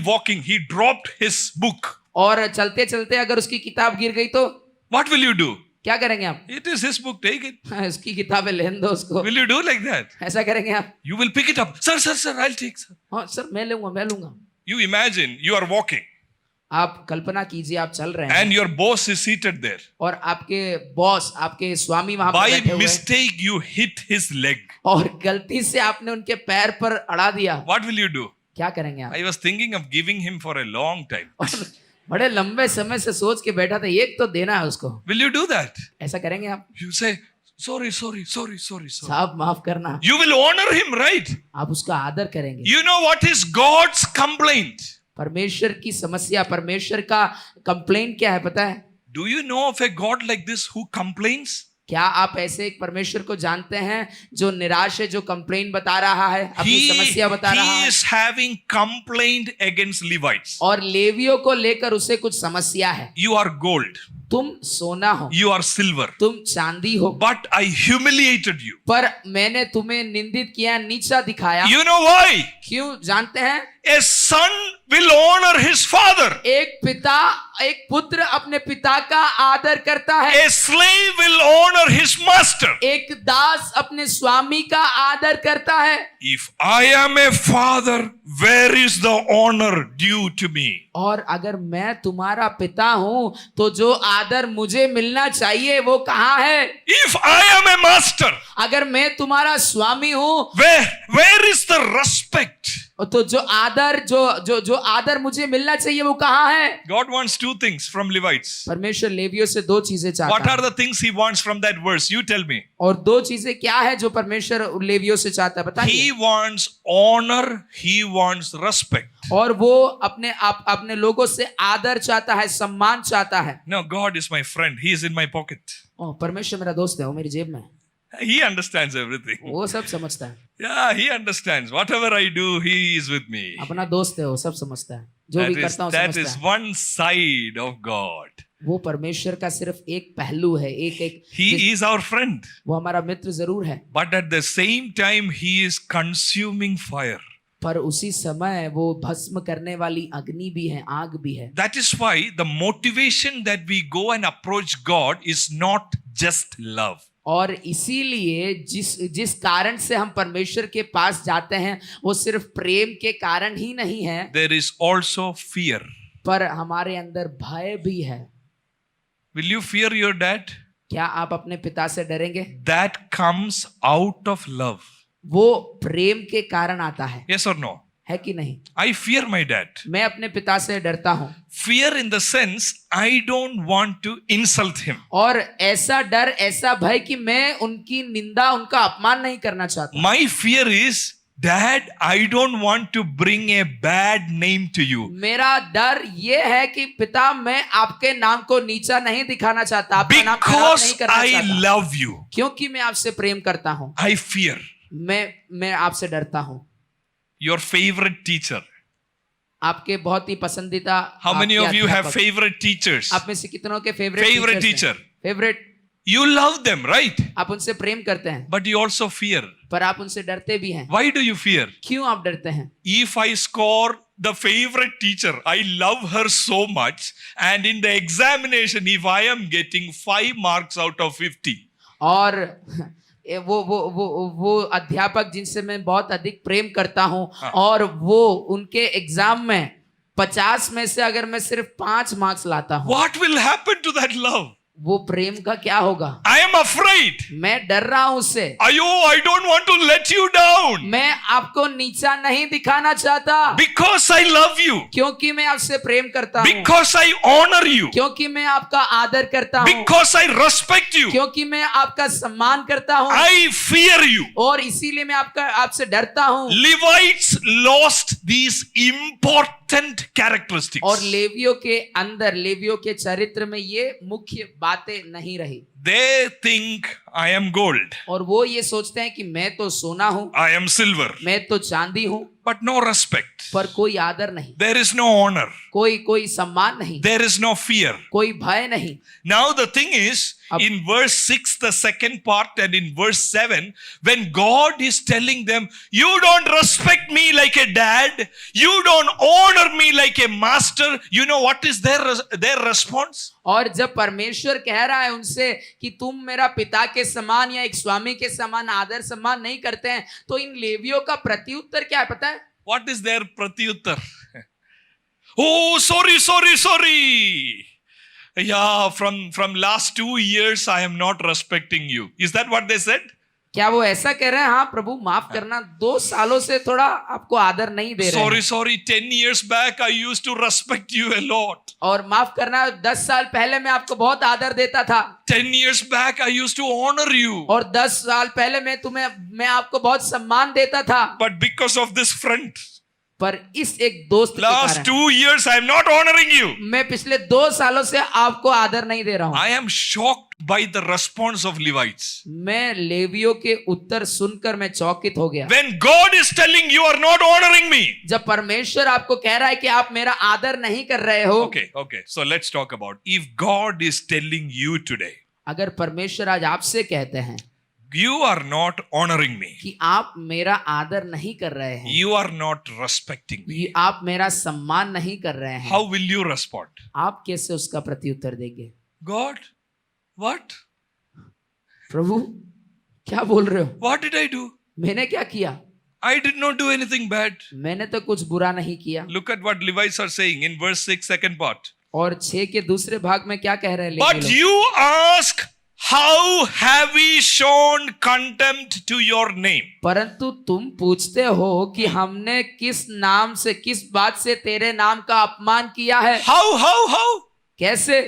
walking, he dropped his book. और चलते चलते अगर उसकी किताब गिर गई तो What will you do? क्या करेंगे आप? It is his book, take it. उसकी किताबें लेने दो उसको। Will you do like that? ऐसा करेंगे आप? You will pick it up. Sir, I'll take, sir. हाँ सर मैं लूंगा। You imagine you are walking आप कल्पना कीजिए आप चल रहे हैं and your boss is seated there. और आपके बॉस आपके स्वामी वहां पर By बैठे हुए हैं mistake, you hit his leg. और गलती से आपने उनके पैर पर अड़ा दिया। What will you do? क्या करेंगे आप? I was thinking of giving him for a long time. और बड़े लंबे समय से सोच के बैठा था एक तो देना है उसको। Will you do that? ऐसा करेंगे आप? You say, sorry. साहब माफ करना। You will honor him, right? आप उसका आदर करेंगे। You know what is God's complaint? परमेश्वर की समस्या, परमेश्वर का कंप्लेंट क्या है पता है? Do you know of a God like this who complains? क्या आप ऐसे एक परमेश्वर को जानते हैं जो निराश है, जो कंप्लेंट बता रहा है, अपनी समस्या बता रहा He है? is having complaint against Levites. और लेवियों को लेकर उसे कुछ समस्या है। You are gold. तुम सोना हो, You are silver. तुम चांदी हो, But I humiliated you. पर मैंने तुम्हें निंदित किया, नीचा दिखाया। You know why? क्यों जानते हैं? A son will honor his father. एक पुत्र अपने पिता का आदर करता है। A slave will honor his master. एक दास अपने स्वामी का आदर करता है। If I am a father, where is the honor due to me? और अगर मैं तुम्हारा पिता हूं तो जो आदर मुझे मिलना चाहिए वो कहाँ है? If I am a master, अगर मैं तुम्हारा स्वामी हूं where is the respect? तो जो आदर मुझे मिलना चाहिए वो कहाँ है? God wants two things from Levites. परमेश्वर लेवियों से 2 चीजें चाहता What है। are the things he wants from that verse? You tell me. और 2 चीजें क्या है जो परमेश्वर लेवियों से चाहता है बताइए? He wants honor, he wants respect. और वो अपने लोगों से आदर चाहता है, सम्मान चाहता है। No, God is my friend. He is in my pocket. परमेश्वर मेरा दोस्त है, वो मेरी जेब में है। He understands everything. वो सब समझता है। Yeah, he understands. Whatever I do, he is with me. अपना दोस्त है, वो सब समझता है। जो भी करता हूँ That समझता is है। one side of God. वो परमेश्वर का सिर्फ एक पहलू है, He is our friend. वो हमारा मित्र जरूर है, But at the same time, he is consuming fire. पर उसी समय वो भस्म करने वाली अग्नि भी है, आग भी है। That is why the motivation that we go and approach God is not just love. और इसीलिए जिस कारण से हम परमेश्वर के पास जाते हैं वो सिर्फ प्रेम के कारण ही नहीं है, There is also fear. पर हमारे अंदर भय भी है। Will you fear your dad? क्या आप अपने पिता से डरेंगे? That comes out of love. वो प्रेम के कारण आता है, Yes or no? है कि नहीं? I fear my dad. मैं अपने पिता से डरता हूँ। Fear in the sense I don't want to insult him. और ऐसा डर, ऐसा भय कि मैं उनकी निंदा, उनका अपमान नहीं करना चाहता। My fear is, Dad, I don't want to bring a bad name to you. मेरा डर ये है कि पिता मैं आपके नाम को नीचा नहीं दिखाना चाहता, आपका नाम खराब नहीं Because करना I चाहता, love you. क्योंकि मैं आपसे प्रेम करता हूँ। I fear. मैं आपसे डरता हूँ। Your favorite teacher. आपके बहुत ही पसंदीदा How many आपके of you have अध्यापक? favorite teachers? आप में से कितनों के Favorite teacher. Favourite? You love them, right? आप उनसे प्रेम करते हैं, But you also fear. पर आप उनसे डरते भी हैं। Why do you fear? क्यों आप डरते हैं? If I score the favorite teacher, I love her so much, and in the examination, if I am getting 5 marks out of 50, और वो अध्यापक जिनसे मैं बहुत अधिक प्रेम करता हूँ, और वो उनके एग्जाम में 50 में से अगर मैं सिर्फ 5 मार्क्स लाता हूँ, what will happen to that love? वो प्रेम का क्या होगा? I am afraid. मैं डर रहा हूं उससे। Ayo, I don't want to let you down. मैं आपको नीचा नहीं दिखाना चाहता, Because I love you. क्योंकि मैं आपसे प्रेम करता हूँ, Because I honor you. क्योंकि मैं आपका आदर करता हूँ, Because I respect you. क्योंकि मैं आपका सम्मान करता हूँ, I fear you. और इसीलिए मैं आपसे डरता हूँ। Levites lost these important characteristics. और लेवियों के अंदर, लेवियों के चरित्र में ये मुख्य बातें नहीं रही। They think I am gold. और वो ये सोचते हैं कि मैं तो सोना हूँ, I am silver. मैं तो चांदी हूँ, But no respect. पर कोई आदर नहीं, There is no honor. कोई सम्मान नहीं, There is no fear. कोई भय नहीं। Now the thing is, in verse 6, the second part, and in verse 7, when God is telling them, you don't respect me like a dad, you don't honor me like a master, you know what is their response? और जब परमेश्वर कह रहा है उनसे कि तुम मेरा पिता के समान या एक स्वामी के समान आदर सम्मान नहीं करते हैं, तो इन लेवियों का प्रत्युत्तर क्या है पता है? What is their pratyuttar? Oh, sorry. Yeah, from last 2 years I am not respecting you. Is that what they said? क्या वो ऐसा कह रहे हैं? हाँ प्रभु माफ करना, 2 सालों से थोड़ा आपको आदर नहीं दे रहे हैं। Sorry. 10 years back I used to respect you a lot. और माफ करना, 10 साल पहले मैं आपको बहुत आदर देता था। 10 years back I used to honor you. और 10 साल पहले मैं आपको बहुत सम्मान देता था। But because of this friend, पर इस एक दोस्त के last कारण 2 years I am not honoring you. मैं पिछले 2 सालों से आपको आदर नहीं दे रहा हूँ। I am shocked by the response of Levites. मैं लेवियों के उत्तर सुनकर मैं चौकित हो गया। When God is telling you are not honoring me. जब परमेश्वर आपको कह रहा है कि आप मेरा आदर नहीं कर रहे हो। Okay. So let's talk about if God is telling you today, अगर परमेश्वर आज आपसे कहते हैं you are not honoring me. कि आप मेरा आदर नहीं कर रहे हैं, You are not respecting me. आप मेरा सम्मान नहीं कर रहे हैं, How will you respond? आप कैसे उसका प्रत्युत्तर देंगे? God, what? प्रभु क्या बोल रहे हो? What did I do? मैंने क्या किया? I did not do anything bad. मैंने तो कुछ बुरा नहीं किया। Look at what Levites are saying in verse 6, second part. और 6 के दूसरे भाग में क्या कह रहे हैं But लेवी लोग? you ask, how have we shown contempt to your name? परंतु तुम पूछते हो कि हमने किस नाम से, किस बात से तेरे नाम का अपमान किया है? How? कैसे?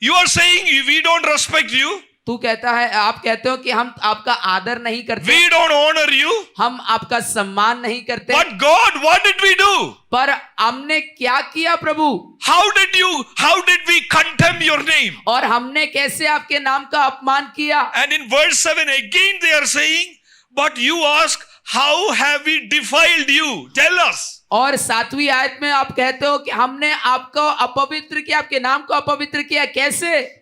You are saying we don't respect you. तू कहता है, आप कहते हो कि हम आपका आदर नहीं करते, We don't honor you. हम आपका सम्मान नहीं करते। But God, what did we do? पर हमने क्या किया प्रभु? How did we contemn your name? और हमने कैसे आपके नाम का अपमान किया? And in verse 7 again they are saying, but you ask, how have we defiled you? Tell us. और 7वीं आयत में आप कहते हो कि हमने आपको अपवित्र किया, आपके नाम को अपवित्र किया। कैसे?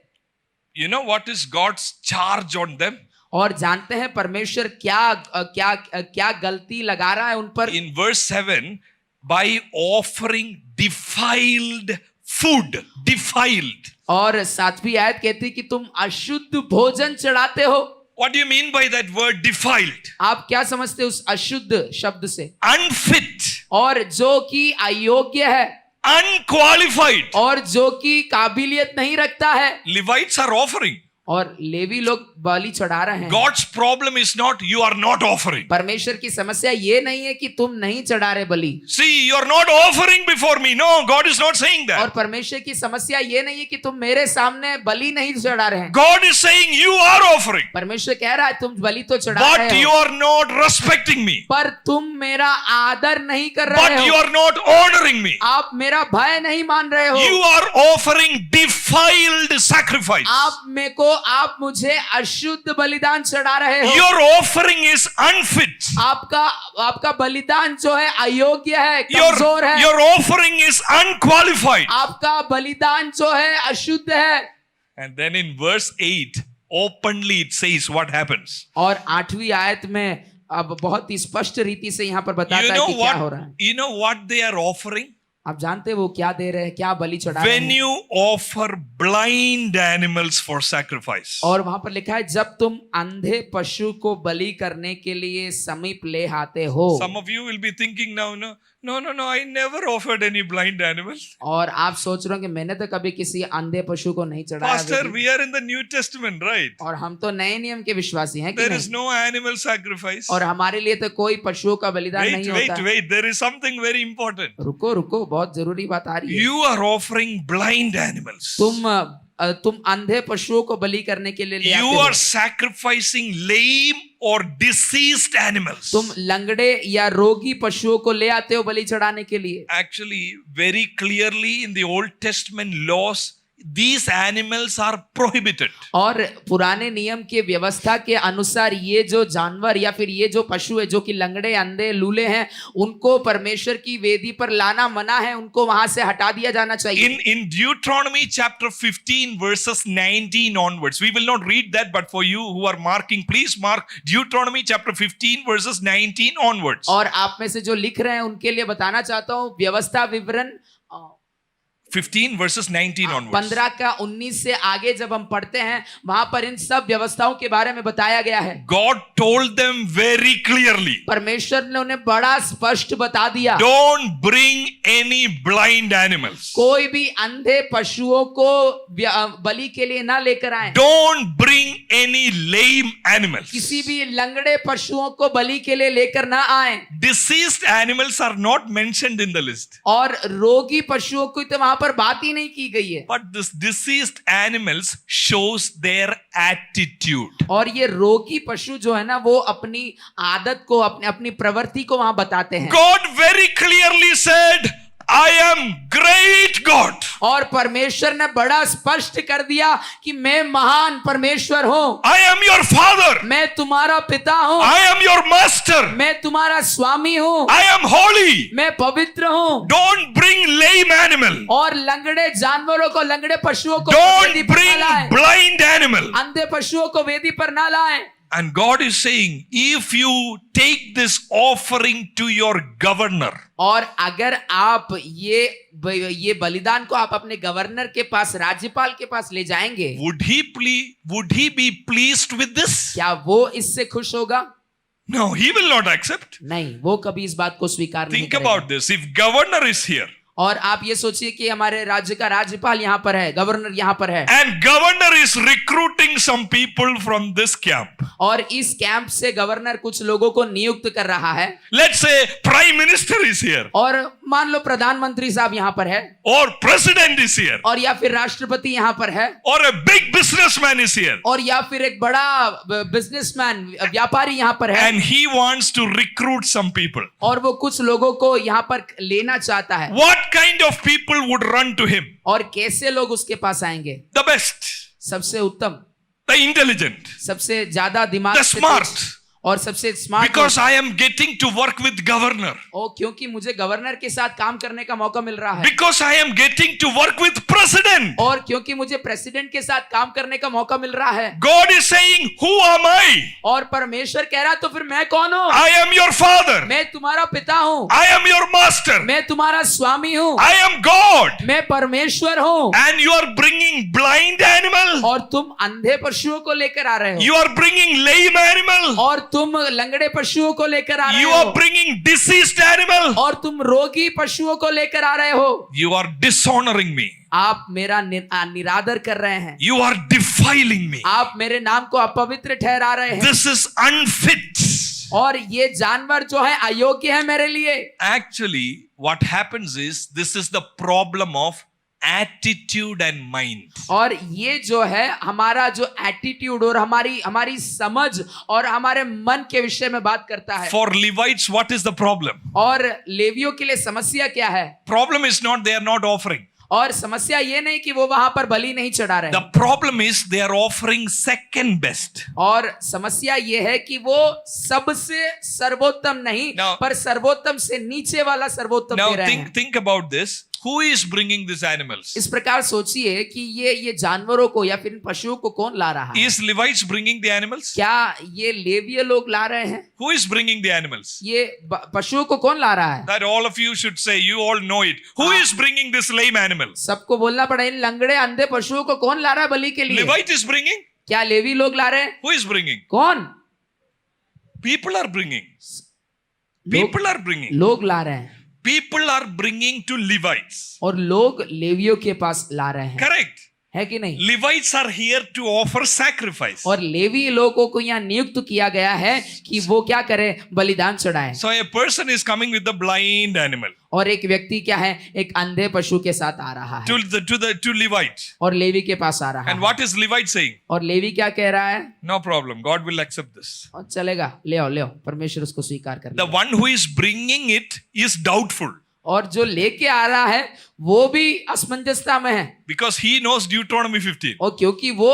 You know what is God's charge on them? और जानते हैं परमेश्वर क्या गलती लगा रहा है उन पर? In verse 7, by offering defiled food. Defiled. और 7वीं आयत कहती कि तुम अशुद्ध भोजन चढ़ाते हो। What do you mean by that word defiled? आप क्या समझते हो उस अशुद्ध शब्द से? Unfit. और जो कि अयोग्य है, Unqualified. और जो कि काबिलियत नहीं रखता है। Levites are offering. और लेवी लोग बलि चढ़ा रहे हैं। God's problem is not you are not offering. परमेश्वर की समस्या ये नहीं है कि तुम नहीं चढ़ा रहे बलि। See, you are not offering before me. No, God is not saying और that. परमेश्वर की समस्या ये नहीं है कि तुम मेरे सामने बलि नहीं चढ़ा रहे हैं। God is saying you are offering. परमेश्वर कह रहा है तुम बलि तो चढ़ा But रहे you हो, are not respecting me. पर तुम मेरा आदर नहीं कर रहे But you हो, are not honoring me. आप मेरा भय नहीं मान रहे हो। You are offering defiled sacrifice. आप मुझे अशुद्ध बलिदान चढ़ा रहे हो। Your offering is unfit. आपका बलिदान जो है अयोग्य है, कमजोर है। Your offering is unqualified. आपका बलिदान जो है अशुद्ध है। And then in verse 8, openly it says what happens. और 8वीं आयत में अब बहुत ही स्पष्ट रीति से यहाँ पर बताता है कि क्या हो रहा है। You know what they are offering? आप जानते हैं वो क्या दे रहे हैं, क्या बलि चढ़ा रहे When हैं? you offer blind animals for sacrifice, और वहां पर लिखा है जब तुम अंधे पशु को बलि करने के लिए समीप ले आते हो। some of you will be thinking now, no, I never offered any blind animal. और आप सोच रहे हो कि मैंने तो कभी किसी अंधे पशु को नहीं चढ़ाया Pastor, Bali. we are in the New Testament, right? और हम तो नए नियम के विश्वासी हैं कि There is नहीं? no animal sacrifice. और हमारे लिए तो कोई पशुओं का बलिदान नहीं होता। Wait. There is something very important. रुको, बहुत जरूरी बात आ रही है। You are offering blind animals. तुम अंधे पशुओं को बलि करने के लिए ले आते You हो। are sacrificing lame or diseased animals. तुम लंगड़े या रोगी पशुओं को ले आते हो बलि चढ़ाने के लिए। Actually, very clearly in the Old Testament laws, these animals are prohibited. और पुराने नियम के व्यवस्था के अनुसार ये जो जानवर या फिर ये जो पशु है जो कि लंगड़े अंधे लूले हैं, उनको परमेश्वर की वेदी पर लाना मना है, उनको वहां से हटा दिया जाना चाहिए। In Deuteronomy chapter 15 verses 19 onwards, we will not read that, but for you who are marking, please mark Deuteronomy chapter 15 verses 19 onwards. और आप में से जो लिख रहे हैं उनके लिए बताना चाहता हूँ व्यवस्था विवरण 15 verses 19 onwards. 15 का 19 से आगे जब हम पढ़ते हैं वहां पर इन सब व्यवस्थाओं के बारे में बताया गया है। God told them very clearly, परमेश्वर ने उन्हें बड़ा स्पष्ट बता दिया, don't bring any blind animals. कोई भी अंधे पशुओं को बलि के लिए ना लेकर आए। Don't bring any lame animals. किसी भी लंगड़े पशुओं को बलि के लिए लेकर ना आए। Deceased animals are not mentioned in the list. और रोगी पशुओं की तो वहां पर बात ही नहीं की गई है। But this deceased animals shows their attitude. और ये रोगी पशु जो है ना वो अपनी आदत को अपनी प्रवृत्ति को वहां बताते हैं। God very clearly said, I am great God. और परमेश्वर ने बड़ा स्पष्ट कर दिया कि मैं महान परमेश्वर हूँ। I am your father. मैं तुम्हारा पिता हूँ। I am your master. मैं तुम्हारा स्वामी हूँ। I am holy. मैं पवित्र हूँ। Don't bring lame animal. और लंगड़े जानवरों को, लंगड़े पशुओं को Don't वेदी पर ना लाएं। bring blind animal. अंधे पशुओं को वेदी पर ना लाएं। And God is saying, if you take this offering to your governor, और अगर आप ये बलिदान को आप अपने गवर्नर के पास, राज्यपाल के पास ले जाएंगे, would he be pleased with this? क्या वो इससे खुश होगा? No, he will not accept. नहीं, वो कभी इस बात को स्वीकार नहीं Think करेगा। about this. If governor is here, और आप ये सोचिए कि हमारे राज्य का राज्यपाल यहाँ पर है, गवर्नर यहाँ पर है, and governor is recruiting some people from this camp. और इस कैंप से गवर्नर कुछ लोगों को नियुक्त कर रहा है। Let's say prime minister is here, और मान लो प्रधानमंत्री साहब यहाँ पर है, or president is here, और या फिर राष्ट्रपति यहाँ पर है, or a big businessman is here, और या फिर एक बड़ा बिजनेसमैन, व्यापारी यहाँ पर है, and he wants to recruit some people. और वो कुछ लोगों को यहाँ पर लेना चाहता है। What kind of people would run to him? और कैसे लोग उसके पास आएंगे? The best, सबसे उत्तम, the intelligent, सबसे ज्यादा दिमाग the से smart. तेज, और सबसे smart. Because I am getting to work with governor. क्योंकि मुझे गवर्नर के साथ काम करने का मौका मिल रहा है। Because I am getting to work with president. और क्योंकि मुझे प्रेसिडेंट के साथ काम करने का मौका मिल रहा है। God is saying, who am I? और परमेश्वर कह रहा तो फिर मैं कौन हूँ? I am your father. मैं तुम्हारा पिता हूँ। I am your master. मैं तुम्हारा स्वामी हूँ। I am God. मैं परमेश्वर हूँ। And you are bringing blind animal. और तुम अंधे पशुओं को लेकर आ रहे हो। You are bringing lame animal. और तुम लंगड़े पशुओं को लेकर आ रहे You हो। are bringing diseased animal. और तुम रोगी पशुओं को लेकर आ रहे हो। You are dishonoring me. आप मेरा निरादर कर रहे हैं। You are defiling me. आप मेरे नाम को अपवित्र ठहरा रहे हैं। This is unfit. और ये जानवर जो है अयोग्य है मेरे लिए। Actually, what happens is, this is the problem of attitude and mind. और ये जो है हमारा जो एटीट्यूड और हमारी समझ और हमारे मन के विषय में बात करता है। For Levites, what is the problem? और लेवियों के लिए समस्या क्या है? Problem is not they are not offering. और समस्या ये नहीं कि वो वहां पर बलि नहीं चढ़ा रहे। The problem is they are offering second best. और समस्या ये है कि वो सबसे सर्वोत्तम नहीं, Now- पर सर्वोत्तम से नीचे वाला सर्वोत्तम Now दे रहे हैं। think about this. who is bringing these animals? इस प्रकार सोचिए कि ये जानवरों को या फिर इन पशुओं को कौन ला रहा है? Is Levites bringing the animals? क्या ये लेवीय लोग ला रहे हैं? Who is bringing the animals? ये पशुओं को कौन ला रहा है? That all of you should say, you all know it. Who is bringing this lame animal? सबको बोलना पड़ा, इन लंगड़े अंधे पशुओं को कौन ला रहा है बलि के लिए? Levite is bringing? क्या लेवी लोग ला रहे हैं? Who is bringing? कौन? People are bringing. People are bringing. लोग ला रहे हैं People are bringing to Levites. और लोग लेवियों के पास ला रहे हैं, Correct. है कि नहीं? Levites are here to offer sacrifice. और लेवी लोगों को यहाँ नियुक्त किया गया है कि वो क्या करें? बलिदान चढ़ाएं। So a person is coming with the blind animal और एक व्यक्ति क्या है? एक अंधे पशु के साथ आ रहा है to Levite. और लेवी के पास आ रहा And है। what is Levite saying? और लेवी क्या कह रहा है? No problem. God will accept this. और चलेगा, ले आओ, परमेश्वर उसको स्वीकार कर The लेगा। one who is bringing it is doubtful और जो लेके आ रहा है वो भी असमंजसता में है, because he knows Deuteronomy 15. और क्योंकि वो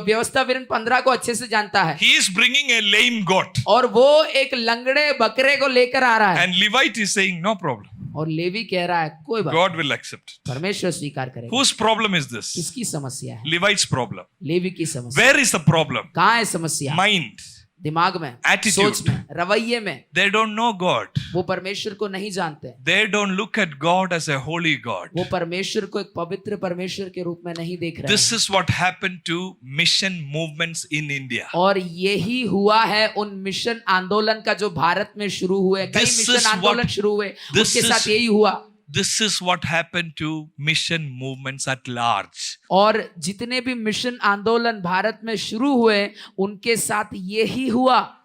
व्यवस्था विवरण 15 को अच्छे से जानता है, He is bringing a lame goat. और वो एक लंगड़े बकरे को लेकर आ रहा है। And Levite is saying, no problem. और लेवी कह रहा है कोई बात, God will accept it. परमेश्वर स्वीकार करेगा। Whose problem is this? किसकी समस्या है? Levite's problem. लेवी की समस्या। Where is the problem? कहाँ है समस्या? Mind. दिमाग में, Attitude. सोच में, रवैये में। They don't know God. वो परमेश्वर को नहीं जानते, They don't look at God as a holy God. वो परमेश्वर को एक पवित्र परमेश्वर के रूप में नहीं देख रहे This हैं। is what happened to mission movements in India. और यही हुआ है उन मिशन आंदोलन का जो भारत में शुरू हुए, कई This is मिशन आंदोलन what- शुरू हुए, this उसके is- साथ यही हुआ। This is what happened to mission movements at large. और जितने भी मिशन आंदोलन भारत में शुरू हुए उनके साथ यही हुआ।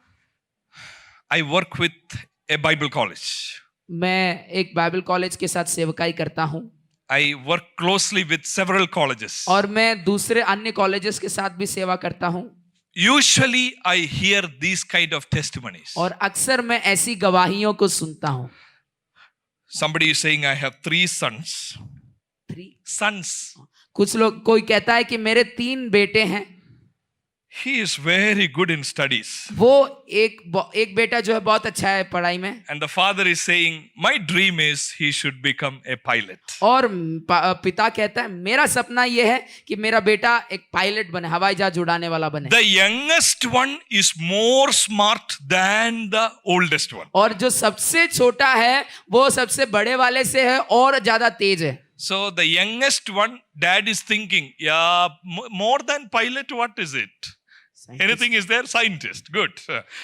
I work with a Bible college. मैं एक बाइबल कॉलेज के साथ सेवकाई करता हूँ, I work closely with several colleges. और मैं दूसरे अन्य कॉलेजेस के साथ भी सेवा करता हूँ। Usually I hear these kind of testimonies. और अक्सर मैं ऐसी गवाहियों को सुनता हूँ। Somebody is saying, I have 3 sons. 3 Sons. कुछ लोग, कोई कहता है कि मेरे 3 बेटे हैं। He is very good in studies. वो एक बेटा जो है बहुत अच्छा है पढ़ाई में, And the father is saying, my dream is he should become a pilot. और पिता कहता है मेरा सपना ये है कि मेरा बेटा एक पायलट बने, हवाई जहाज उड़ाने वाला बने। The youngest one is more smart than the oldest one. और जो सबसे छोटा है वो सबसे बड़े वाले से है और ज्यादा तेज है। So the youngest one, dad is thinking, yeah, more than pilot, what is it? Anything is there? Scientist. Good.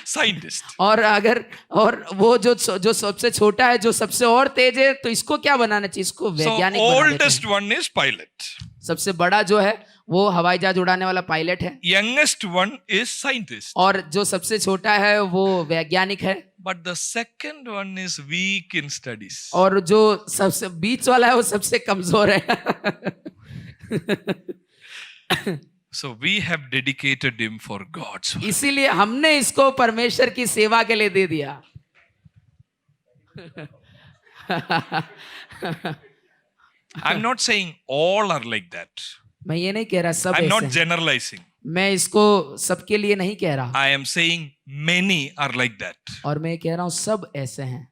Scientist. और वो जो सबसे छोटा है, जो सबसे और तेज है, तो इसको क्या बनाना चाहिए? इसको So वैज्ञानिक बना देते oldest हैं। one is pilot. सबसे बड़ा जो है वो हवाई जहाज उड़ाने वाला पायलट है, Youngest one is scientist. और जो सबसे छोटा है वो वैज्ञानिक है, But the second one is weak in studies. और जो सबसे बीच वाला है वो सबसे कमजोर है। So we have dedicated him for God's work. इसीलिए हमने इसको परमेश्वर की सेवा के लिए दे दिया। I'm not saying all are like that. मैं ये नहीं कह रहा सब I'm not ऐसे हैं। generalizing. मैं इसको सबके लिए नहीं कह रहा, I am saying many are like that. और मैं कह रहा हूँ सब ऐसे हैं।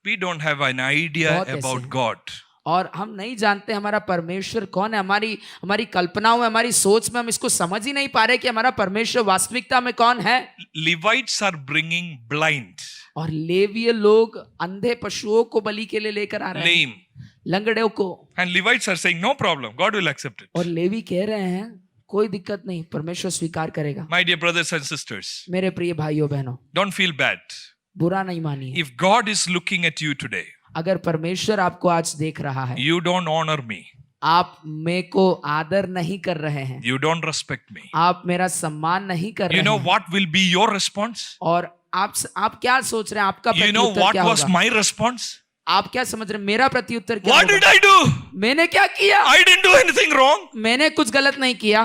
We don't have an idea बहुत ऐसे about हैं। God. और हम नहीं जानते हमारा परमेश्वर कौन है। हमारी कल्पनाओं में, हमारी सोच में हम इसको समझ ही नहीं पा रहे कि हमारा परमेश्वर वास्तविकता में कौन है। Levites are bringing blind, और लेवीय लोग अंधे पशुओं को बलि के लिए लेकर आ रहे हैं, lame. लंगड़ों को। And Levites are saying, no problem, God will accept it. और लेवी कह रहे हैं कोई दिक्कत नहीं, परमेश्वर स्वीकार करेगा। My dear brothers and sisters, मेरे प्रिय भाइयों बहनों, don't feel bad. बुरा नहीं मानिए। If God is looking at you today, अगर परमेश्वर आपको आज देख रहा है, you don't honor me, आप मेरे को आदर नहीं कर रहे हैं, you don't respect me, आप मेरा सम्मान नहीं कर you रहे know हैं, what will be your response? और आप क्या सोच रहे हैं? आपका You know प्रत्युत्तर what क्या was होगा? my response? आप क्या समझ रहे हैं? मेरा प्रत्युत्तर क्या What होगा? did I do? मैंने क्या किया? I didn't do anything wrong. मैंने कुछ गलत नहीं किया।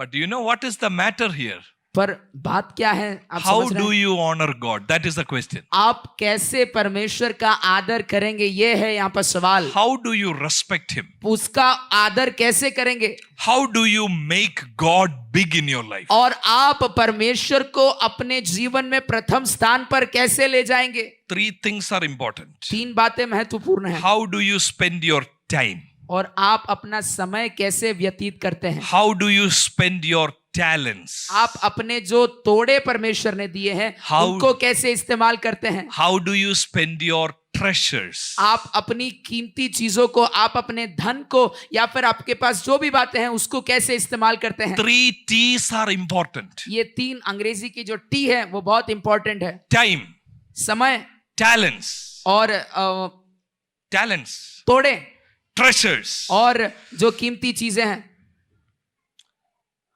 But do you know what is the matter here? पर बात क्या है? आप How समझ रहे do हैं? you honor God? That is the question. आप कैसे परमेश्वर का आदर करेंगे, ये है यहाँ पर सवाल। How do you respect Him? उसका आदर कैसे करेंगे? How do you make God big in your life? और आप परमेश्वर को अपने जीवन में प्रथम स्थान पर कैसे ले जाएंगे? 3 things are important. 3 बातें महत्वपूर्ण हैं। How do you spend your time? और आप अपना समय कैसे व्यतीत करते हैं? How do you spend your talents? आप अपने जो तोड़े परमेश्वर ने दिए हैं How- उनको कैसे इस्तेमाल करते हैं? How do you spend your treasures? आप अपनी कीमती चीजों को, आप अपने धन को, या फिर आपके पास जो भी बातें हैं उसको कैसे इस्तेमाल करते हैं? 3 T's are important. ये 3 अंग्रेजी की जो टी है वो बहुत इंपॉर्टेंट है। Time, समय talents, और talents, तोड़े treasures. और जो कीमती चीजें हैं।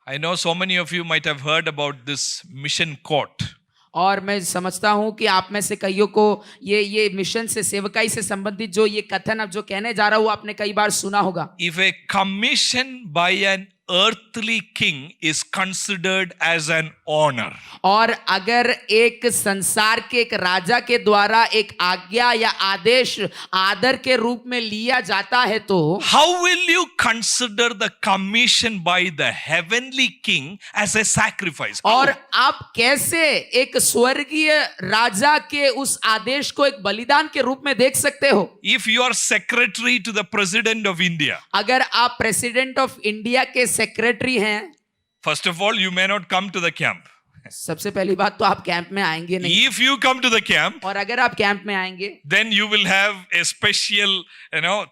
I know so many of you might have heard about this mission court. और मैं समझता हूं कि आप में से कईयों को ये मिशन से, सेवकाई से संबंधित जो ये कथन अब जो कहने जा रहा हूं आपने कई बार सुना होगा। If a commission by an earthly king is considered as an honor, और अगर एक संसार के एक राजा के द्वारा एक आज्ञा या आदेश आदर के रूप में लिया जाता है तो how will you consider the commission by the heavenly king as a sacrifice? और आप कैसे एक स्वर्गीय राजा के उस आदेश को एक बलिदान के रूप में देख सकते हो? If you are secretary to the president of India, अगर आप प्रेसिडेंट ऑफ इंडिया के सेक्रेटरी हैं, first of all, you may not come to the camp. सबसे पहली बात तो आप कैंप में आएंगे नहीं, If you come to the camp, और अगर आप कैंप में आएंगे then you will have a special,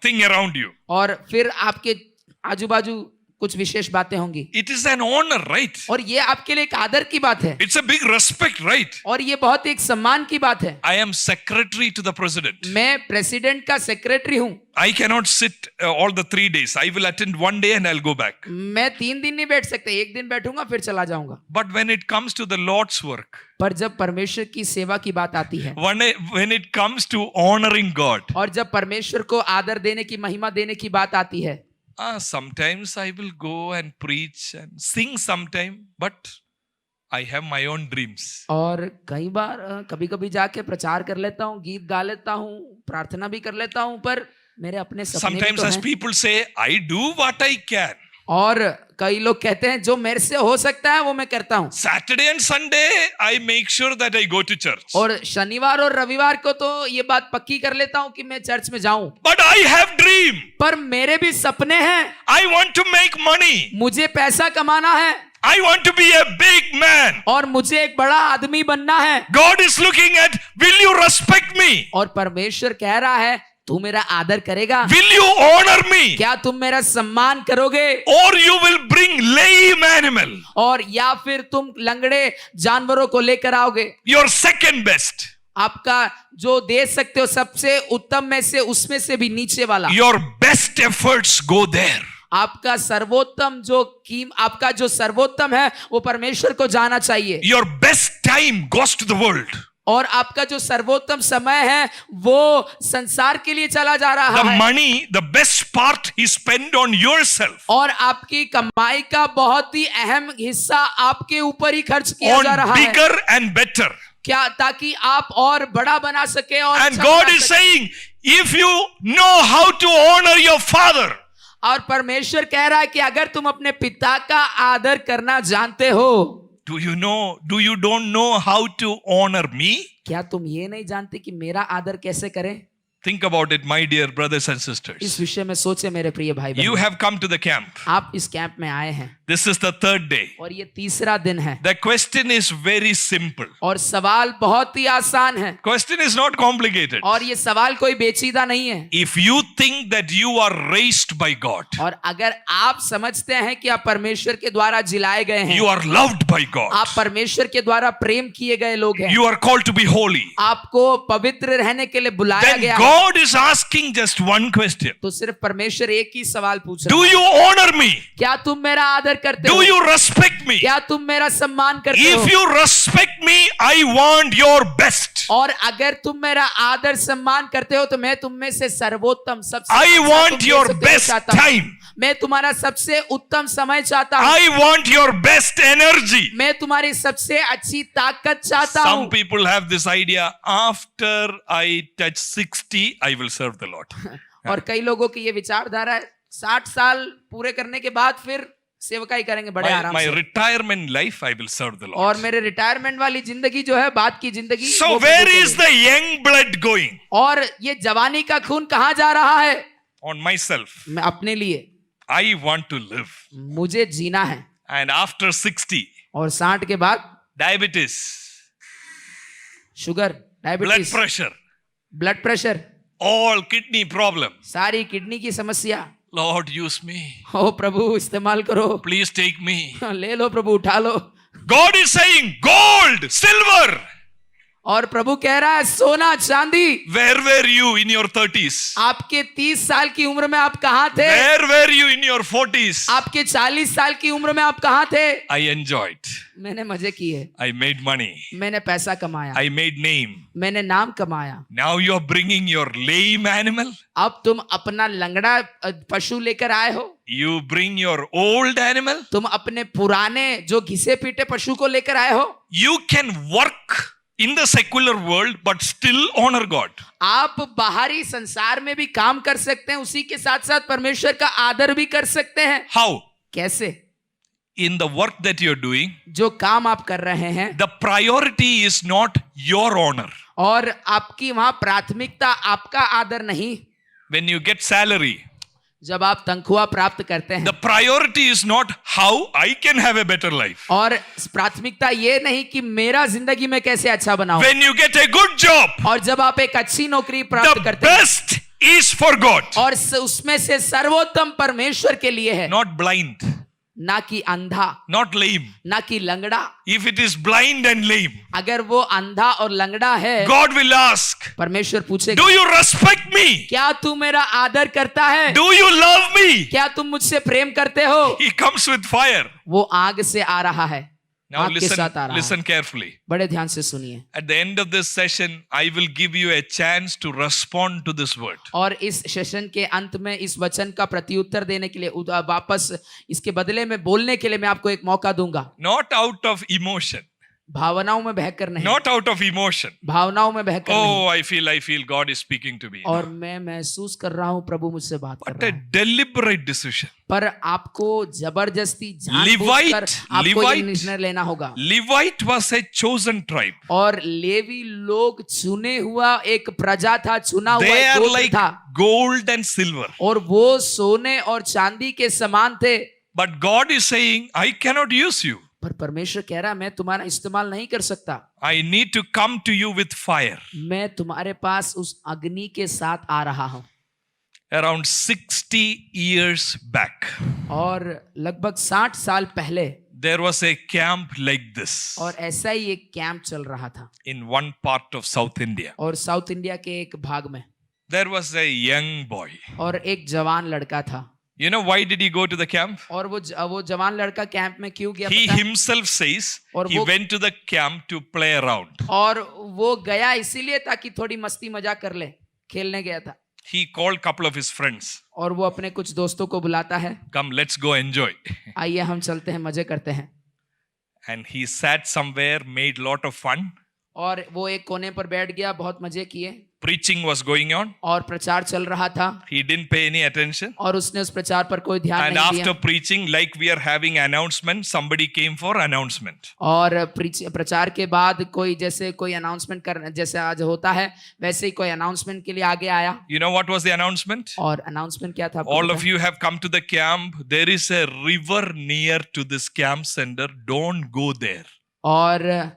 thing around you. और फिर आपके आजू बाजू कुछ विशेष बातें होंगी, It is an honor, right? और ये आपके लिए एक आदर की बात है, It's a big respect, right? और ये बहुत एक सम्मान की बात है। I am secretary to the president. मैं प्रेसिडेंट का सेक्रेटरी हूं। I cannot sit all the 3 days. I will attend 1 day and I'll go back. मैं 3 दिन नहीं बैठ सकता, 1 दिन बैठूंगा फिर चला जाऊंगा। But when it comes to the Lord's work, पर जब परमेश्वर की सेवा की बात आती है, when it comes to honoring God, और जब परमेश्वर को आदर देने की, महिमा देने की बात आती है, sometimes I will go and preach and sing sometime, but I have my own dreams. और कई बार कभी कभी जाके प्रचार कर लेता हूँ, गीत गा लेता हूँ, प्रार्थना भी कर लेता हूँ, पर मेरे अपने सपने भी Sometimes तो as हैं। people say, I do what I can. और कई लोग कहते हैं जो मेरे से हो सकता है वो मैं करता हूँ, Saturday and Sunday, I make sure that I go to church. और शनिवार और रविवार को तो ये बात पक्की कर लेता हूँ कि मैं चर्च में जाऊं, But I have dream. पर मेरे भी सपने हैं। I want to make money. मुझे पैसा कमाना है, I want to be a big man. और मुझे एक बड़ा आदमी बनना है। God is looking at, will you respect me? और परमेश्वर कह रहा है तू मेरा आदर करेगा, Will you honor me? क्या तुम मेरा सम्मान करोगे, Or you will bring lame animal, और या फिर तुम लंगड़े जानवरों को लेकर आओगे। your second best, आपका जो दे सकते हो सबसे उत्तम में से, उसमें से भी नीचे वाला, your best efforts go there. आपका सर्वोत्तम आपका जो सर्वोत्तम है वो परमेश्वर को जाना चाहिए। Your best time goes to the world. और आपका जो सर्वोत्तम समय है वो संसार के लिए चला जा रहा The है, money, the best part is spent on yourself, और आपकी कमाई का बहुत ही अहम हिस्सा आपके ऊपर ही खर्च किया on जा रहा है, bigger and better. क्या ताकि आप और बड़ा बना सके। और And अच्छा God बना is सके। saying, if you know how to honor your father, और परमेश्वर कह रहा है कि अगर तुम अपने पिता का आदर करना जानते हो, do you don't know how to honor me? क्या तुम ये नहीं जानते कि मेरा आदर कैसे करें? Think about it, my dear brothers and sisters. इस विषय में सोचे मेरे प्रिय भाई You बहन। have come to the camp. आप इस कैंप में आए हैं, This is the 3rd day. और ये तीसरा दिन है, The question is very simple. और सवाल बहुत ही आसान है, Question is not complicated. और ये सवाल कोई पेचीदा नहीं है। If you think that you are raised by God, और अगर आप समझते हैं कि आप परमेश्वर के द्वारा जिलाए गए हैं, you are loved by God, आप परमेश्वर के द्वारा प्रेम किए गए लोग हैं, you are called to be holy, आपको पवित्र रहने के लिए बुलाया then गया है, God is asking just one question. तो सिर्फ परमेश्वर एक ही सवाल पूछ Do रहा है, you honor me? क्या तुम मेरा आदर करते Do हो? you respect me? क्या तुम मेरा सम्मान करते हो? If you respect me, I want your best. और अगर तुम मेरा आदर सम्मान करते हो तो मैं तुम में से सर्वोत्तम सबसे I अच्छा want तुम दे your सकते हो best चाहता हूं। time. मैं तुम्हारा सबसे उत्तम समय चाहता हूँ, I want your best energy. मैं तुम्हारी सबसे अच्छी ताकत चाहता Some हूँ। people have this idea, after I touch 60, I will serve the Lord. और कई लोगों की ये विचारधारा है 60 साल पूरे करने के बाद फिर सेवकाई करेंगे बड़े आराम My से, retirement life, I will serve the Lord. और मेरे रिटायरमेंट वाली जिंदगी जो है, बाद की जिंदगी, So वो where प्रभु के is लिए। the young blood going? और ये जवानी का खून कहाँ जा रहा है? on myself. मैं अपने लिए, I want to live. मुझे जीना है। And after 60, और 60 के बाद diabetes, sugar, blood diabetes, pressure, blood pressure, all kidney problem. सारी किडनी की समस्या। Lord, use me. ओ प्रभु इस्तेमाल करो, Please take me. ले लो प्रभु, उठा लो। God is saying, gold, silver. और प्रभु कह रहा है सोना चांदी। Where were you in your 30s? आपके 30 साल की उम्र में आप कहाँ थे? Where were you in your 40s? आपके 40 साल की उम्र में आप कहाँ थे? I enjoyed. मैंने मजे किए, I made money. मैंने पैसा कमाया, I made name. मैंने नाम कमाया। Now you are bringing your lame animal. अब तुम अपना लंगड़ा पशु लेकर आए हो, You bring your old animal. तुम अपने पुराने जो घिसे पीटे पशु को लेकर आए हो। You can work in the secular world but still honor God. आप बाहरी संसार में भी काम कर सकते हैं, उसी के साथ साथ परमेश्वर का आदर भी कर सकते हैं। How? कैसे? In the work that you're doing, जो काम आप कर रहे हैं, the priority is not your honor. और आपकी वहां प्राथमिकता आपका आदर नहीं। When you get salary, जब आप तनख्वाह प्राप्त करते हैं, the priority is not how I can have a better life. और प्राथमिकता ये नहीं कि मेरा जिंदगी में कैसे अच्छा बनाऊं। When you get a good job, और जब आप एक अच्छी नौकरी प्राप्त the करते हैं, best is for God, और उसमें से सर्वोत्तम परमेश्वर के लिए है, not blind, ना कि अंधा, not lame. ना कि लंगड़ा। If it is blind and lame, अगर वो अंधा और लंगड़ा है, God will ask, परमेश्वर पूछेगा, do you respect me? क्या तू मेरा आदर करता है? Do you love me? क्या तुम मुझसे प्रेम करते हो? He comes with fire. वो आग से आ रहा है, Now आग के साथ आ रहा है। listen carefully. बड़े ध्यान से सुनिए। At the end of this session, I will give you a chance to respond to this word. और इस सेशन के अंत में इस वचन का प्रत्युत्तर देने के लिए, वापस इसके बदले में बोलने के लिए मैं आपको एक मौका दूंगा। Not out of emotion. भावनाओं में बहकर नहीं, Not out of emotion. भावनाओं में बहकर नहीं। Oh, I feel God is speaking to me. और मैं महसूस कर रहा हूँ प्रभु मुझसे बात कर But रहा a है। deliberate decision. पर आपको जबरदस्ती जानबूझकर आपको ये निर्णय लेना होगा। Levite was a chosen tribe. और लेवी लोग चुने हुआ एक प्रजा था, चुना हुआ They एक are गोत्र like था, gold and silver. और वो सोने और चांदी के समान थे। But God is saying, I cannot use you. पर परमेश्वर कह रहा है मैं तुम्हारा इस्तेमाल नहीं कर सकता, I need to come to you with fire. मैं तुम्हारे पास उस अग्नि के साथ आ रहा हूं। Around 60 years back, और लगभग 60 साल पहले there was a camp like this और ऐसा ही एक कैंप चल रहा था in one part of South India. और साउथ इंडिया के एक भाग में, There was a young boy. और एक जवान लड़का था। You know why did he go to the camp? और वो जवान लड़का कैंप में क्यों गया He पता है? himself says और he वो- went to the camp to play around. और वो गया इसीलिए ताकि थोड़ी मस्ती मजाक कर ले, खेलने गया था। He called couple of his friends. और वो अपने कुछ दोस्तों को बुलाता है, Come, let's go enjoy. आइए हम चलते हैं, मजे करते हैं। And he sat somewhere, made lot of fun. और वो एक कोने पर बैठ गया, बहुत मजे किए, Preaching was going on. और प्रचार चल रहा था, He didn't pay any attention. और उसने उस प्रचार पर कोई ध्यान And नहीं after दिया। preaching, like we are having announcement, somebody came for announcement. और प्रचार के बाद कोई जैसे कोई अनाउंसमेंट कर, जैसे आज होता है वैसे ही कोई अनाउंसमेंट के लिए आगे आया। You know what was the announcement? और अनाउंसमेंट क्या था आपको All पता of है? you have come to the camp. There is a river near to this camp center. Don't go there. और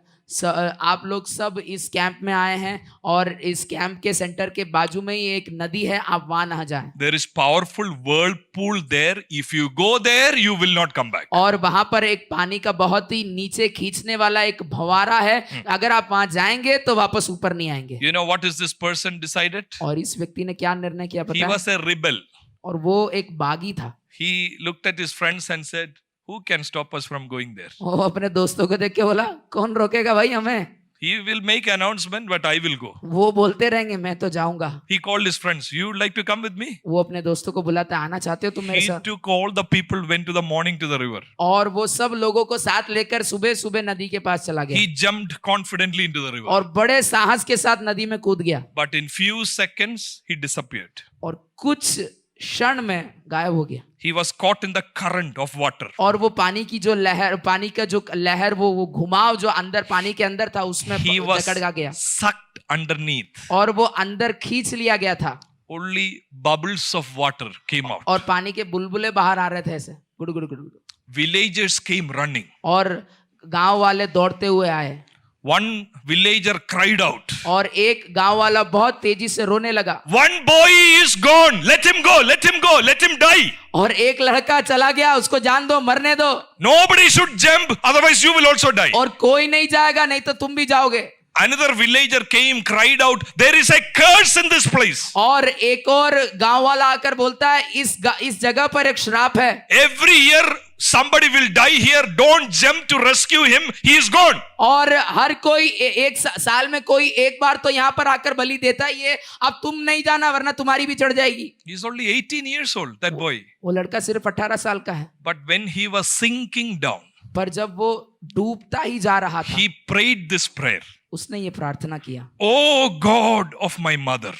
आप लोग सब इस कैंप में आए हैं, और इस कैंप के सेंटर के बाजू में ही एक नदी है, आप वहां ना जाएं। There is powerful whirlpool there. If you go there, you will not come back. और वहां पर एक पानी का बहुत ही नीचे खींचने वाला एक फव्वारा है, अगर आप वहां जाएंगे तो वापस ऊपर नहीं आएंगे। You know what is this person decided? और इस व्यक्ति ने क्या निर्णय किया He पता है? was a rebel. और वो एक बागी था। He looked at his friends and said, who can stop us from going there? वो अपने दोस्तों को देख के बोला कौन रोकेगा भाई हमें, He will make announcement, but I will go. वो बोलते रहेंगे मैं तो जाऊंगा। He called his friends. You would like to come with me? वो अपने दोस्तों को बुलाता, आना चाहते हो तुम मेरे He साथ? took all the people, went to the morning to the river. और वो सब लोगों को साथ लेकर सुबह सुबह नदी के पास चला गया, He jumped confidently into the river. और बड़े साहस के साथ नदी में कूद गया, But in few seconds, he disappeared. और कुछ क्षण में गायब हो गया। He was caught in the current of water. और वो पानी की जो लहर, पानी का जो लहर, वो घुमाव जो अंदर पानी के अंदर था उसमें He was जकड़ गया, sucked underneath. और वो अंदर खींच लिया गया था। only bubbles of water came out. और पानी के बुलबुले बाहर आ रहे थे ऐसे गुड़ गुड़ गुड़ गुड़। Villagers came running. और गांव वाले दौड़ते हुए आए One villager cried out, और एक गांव वाला बहुत तेजी से रोने लगा। "One boy is gone. Let him go. Let him go. Let him die. और एक लड़का चला गया, उसको जान दो, मरने दो। Nobody should jump, otherwise you will also die." और कोई नहीं जाएगा, नहीं तो तुम भी जाओगे। Another villager came, cried out, "There is a curse in this place. और एक और गांव वाला आकर बोलता है इस जगह पर एक श्राप है। Every year somebody will die here. Don't jump to rescue him. He is gone." और हर कोई एक साल में कोई एक बार तो यहाँ पर आकर बलि देता है। ये अब तुम नहीं जाना वरना तुम्हारी भी चढ़ जाएगी। He's only 18 years old, that boy. वो लड़का सिर्फ 18 साल का है। But when he was sinking down, पर जब वो डूबता ही जा रहा था, he prayed this prayer. उसने ये प्रार्थना किया, "Oh God of my mother."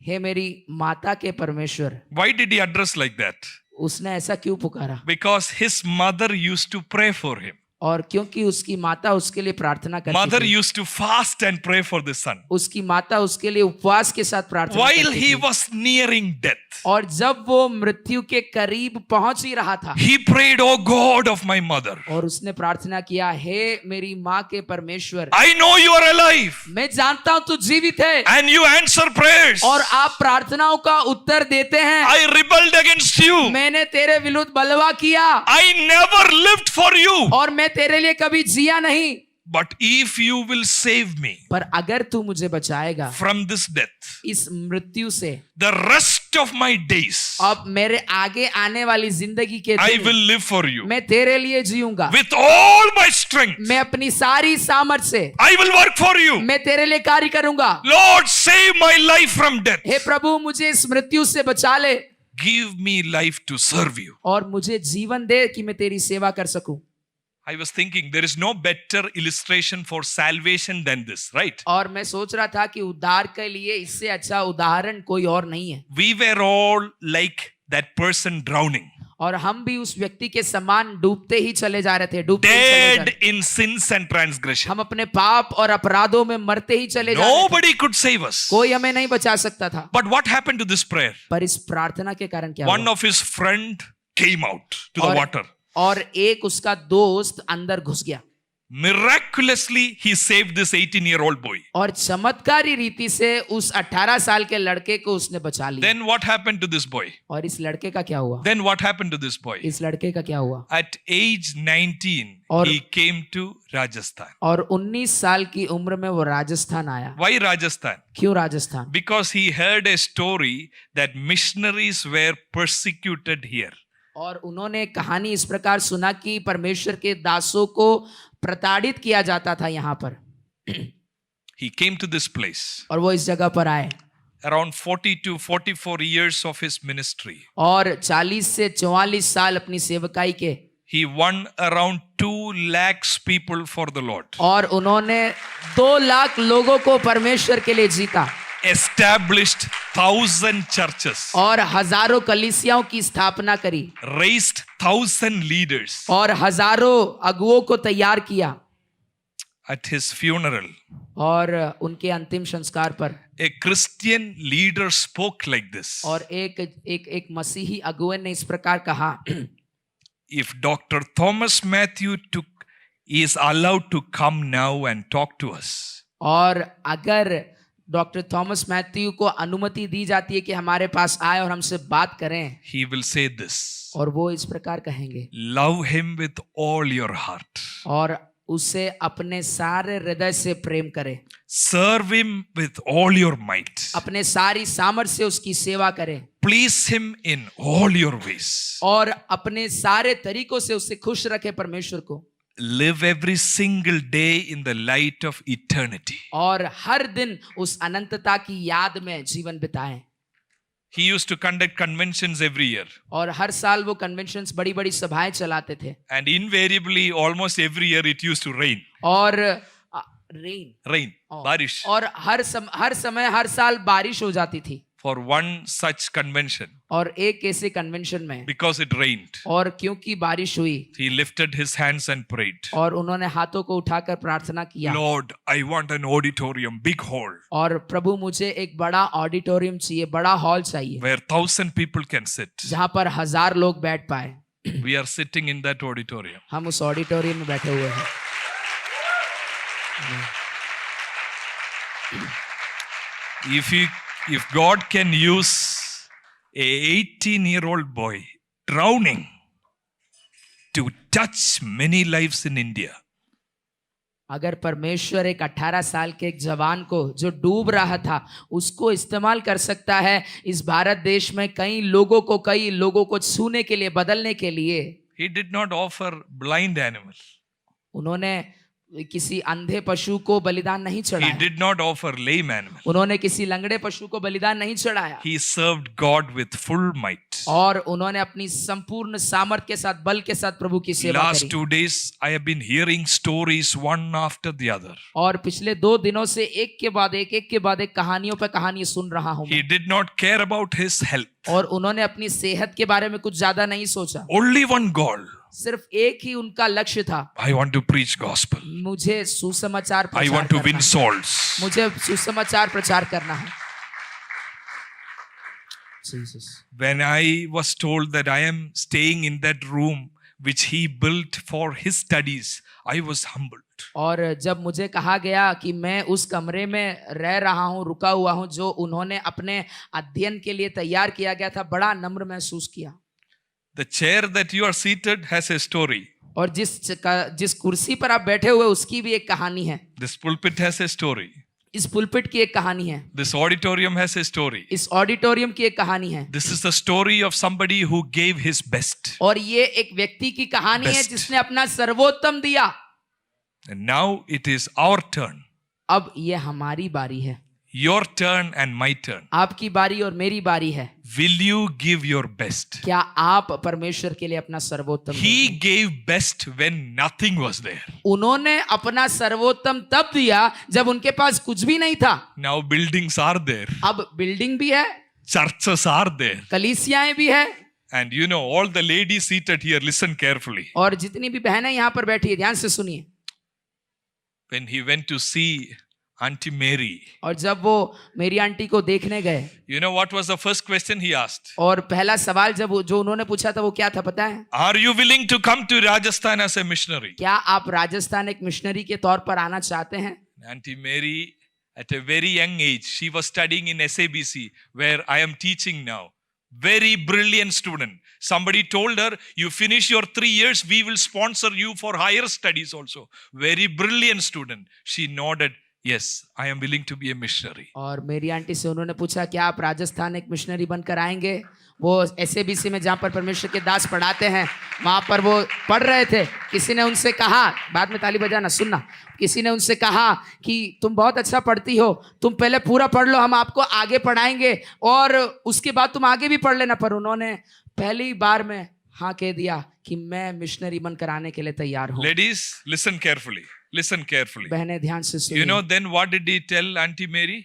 हे मेरी माता के परमेश्वर। Why did he address like that? उसने ऐसा क्यों पुकारा? Because his mother used to pray for him. और क्योंकि उसकी माता उसके लिए प्रार्थना करती Mother थी। used to fast and pray for the son. उसकी माता उसके लिए उपवास के साथ प्रार्थना While करती he थी। was nearing death, और जब वो मृत्यु के करीब पहुंच ही रहा था, he prayed, "Oh God of my mother, और उसने प्रार्थना किया, हे मेरी माँ के परमेश्वर, I know you are alive मैं जानता हूं तू जीवित है and you answer prayers. और आप प्रार्थनाओं का उत्तर देते हैं। I rebelled against you. मैंने तेरे विरुद्ध बलवा किया I never lived for you. और मैं तेरे लिए कभी जिया नहीं। But if you will save me पर अगर तू मुझे बचाएगा from this death, इस मृत्यु से, the rest of my days, अब मेरे आगे आने वाली जिंदगी के I दिन will live for you. मैं तेरे लिए जीऊंगा। With all my strength, मैं अपनी सारी सामर्थ से I will work for you. मैं तेरे लिए कार्य करूंगा। Lord, save my life from death. हे प्रभु मुझे इस मृत्यु से बचा ले Give me life to serve you. और मुझे जीवन दे कि मैं तेरी सेवा कर सकूं। I was thinking there is no better illustration for salvation than this, right? और मैं सोच रहा था कि उद्धार के लिए इससे अच्छा उदाहरण कोई और नहीं है। We were all like that person drowning, और हम भी उस व्यक्ति के समान डूबते ही चले जा रहे थे, डूबते ही चले जा dead रहे। in sins and transgression. हम अपने पाप और अपराधों में मरते ही चले जा रहे थे। Nobody could save us. कोई हमें नहीं बचा सकता था। But what happened to this prayer? पर इस प्रार्थना के कारण क्या One हुआ? of his friend came out to the और- water. और एक उसका दोस्त अंदर घुस गया Miraculously, he saved this 18-year-old boy. और चमत्कारी रीति से उस 18 साल के लड़के को उसने बचा लिया। Then what happened to this boy? और इस लड़के का क्या हुआ? Then what happened to this boy? इस लड़के का क्या हुआ? At age 19, और- he came to Rajasthan. और 19 साल की उम्र में वो राजस्थान आया। Why Rajasthan? क्यों Rajasthan? Because he heard a story that missionaries were persecuted here. और उन्होंने कहानी इस प्रकार सुना कि परमेश्वर के दासों को प्रताड़ित किया जाता था यहाँ पर। He came to this place. और वो इस जगह पर आए Around 40 to 44 years of his ministry. और 40 से 44 साल अपनी सेवकाई के, He won around 2 lakhs people for the Lord. और उन्होंने 2 लाख लोगों को परमेश्वर के लिए जीता Established 1,000 churches. और हजारों कलीसियाओं की स्थापना करी Raised 1,000 leaders. और हजारों अगुओं को तैयार किया। At his funeral, और उनके अंतिम संस्कार पर a Christian leader spoke like this. और एक मसीही अगुए ने इस प्रकार कहा, If Dr. Thomas Matthew is allowed to come now and talk to us, और अगर डॉक्टर थॉमस मैथ्यू को अनुमति दी जाती है कि हमारे पास आए और हमसे बात करें, he will say this: और वो इस प्रकार कहेंगे, love him with all your heart, और उसे अपने सारे हृदय से प्रेम करें, serve him with all your might, अपने सारी सामर्थ्य से उसकी सेवा करें, please him in all your ways, और अपने सारे तरीकों से उससे खुश रखें परमेश्वर को, live every single day in the light of eternity. और हर दिन उस अनंतता की याद में जीवन बिताएं। He used to conduct conventions every year, और हर साल वो कन्वेंशंस बड़ी बड़ी सभाएं चलाते थे, and invariably almost every year it used to rain. और रेन Rain, बारिश. और हर समय हर साल बारिश हो जाती थी। for one such convention और एक ऐसे कन्वेंशन में, because it rained. और क्योंकि बारिश हुई, He lifted his hands and prayed. और उन्होंने हाथों को उठाकर प्रार्थना किया, Lord, I want an auditorium, big hall, और प्रभु मुझे एक बड़ा ऑडिटोरियम चाहिए, बड़ा हॉल चाहिए, where 1,000 people can sit. जहां पर 1000 लोग बैठ पाए। We are sitting in that auditorium. हम उस ऑडिटोरियम में बैठे हुए हैं। If God can use a 18-year-old boy drowning to touch many lives in India, अगर परमेश्वर एक 18 साल के एक जवान को जो डूब रहा था उसको इस्तेमाल कर सकता है इस भारत देश में कई लोगों को छूने के लिए, बदलने के लिए, He did not offer blind animal. उन्होंने किसी अंधे पशु को बलिदान नहीं He चढ़ाया, did not offer lame animal. उन्होंने किसी लंगड़े पशु को बलिदान नहीं चढ़ाया, He served God with full might. और उन्होंने अपनी संपूर्ण सामर्थ के साथ, बल के साथ प्रभु की सेवा Last करी। 2 days, I have been hearing stories one after the other. और पिछले 2 दिनों से एक के बाद एक कहानियों पे कहानी सुन रहा हूं He मैं। did not care about his health. और उन्होंने अपनी सेहत के बारे में कुछ ज्यादा नहीं सोचा, Only one goal. सिर्फ एक ही उनका लक्ष्य था, I want to preach gospel. मुझे सुसमाचार I प्रचार want to करना win है। souls. मुझे सुसमाचार प्रचार करना है। Jesus. When I was told that I am staying in that room which he built for his studies, I was humbled. और जब मुझे कहा गया कि मैं उस कमरे में रह रहा हूँ, रुका हुआ हूँ, जो उन्होंने अपने अध्ययन के लिए तैयार किया गया था, बड़ा नम्र महसूस किया। The chair that you are seated has a story. और जिस कुर्सी पर आप बैठे हुए उसकी भी एक कहानी है। This pulpit has a story. इस पुलपिट की एक कहानी है, This auditorium has a story. इस ऑडिटोरियम की एक कहानी है, This is the story of somebody who gave his best. और ये एक व्यक्ति की कहानी है Best. जिसने अपना सर्वोत्तम दिया। And now it is our turn. अब ये हमारी बारी है, Your turn and my turn. आपकी बारी और मेरी बारी है। Will you give your best? क्या आप परमेश्वर के लिए अपना सर्वोत्तम He देंगे? gave best when nothing was there. उन्होंने अपना सर्वोत्तम तब दिया जब उनके पास कुछ भी नहीं था। Now buildings are there. अब बिल्डिंग भी है, Churches are there. कलीसियाएं भी है, And you know, all the ladies seated here, listen carefully. और जितनी भी बहनें यहाँ पर बैठी है ध्यान से सुनिए। When he went to see Auntie Mary, और जब वो मेरी आंटी को देखने गए, you know what was the first question he asked? और पहला सवाल जो उन्होंने पूछा था वो क्या था पता है? Are you willing to come to Rajasthan as a missionary? क्या आप राजस्थान एक मिशनरी के तौर पर आना चाहते हैं? Auntie Mary, at a very young age, she was studying in SABC, where I am teaching now. Very brilliant student. Somebody told her, you finish your 3 years, we will sponsor you for higher studies also. Very brilliant student. She nodded, yes, I am willing to be a missionary. और मेरी aunty से उन्होंने पूछा क्या आप राजस्थान एक missionary बनकर आएंगे? वो SABC में जहाँ पर परमेश्वर के दास पढ़ाते हैं वहाँ पर वो पढ़ रहे थे। किसी ने उनसे कहा, बाद में ताली बजाना, सुनना, किसी ने उनसे कहा कि तुम बहुत अच्छा पढ़ती हो, तुम पहले पूरा पढ़ लो, हम आपको आगे पढ़ाएंगे और उसके बाद तुम आगे भी पढ़ लेना। पर उन्होंने पहली बार में हाँ कह दिया कि मैं मिशनरी बनकर आने के लिए तैयार हूँ। Ladies, listen carefully. Listen carefully. बहनें ध्यान से You know, सुनिए। then what did he tell Auntie Mary?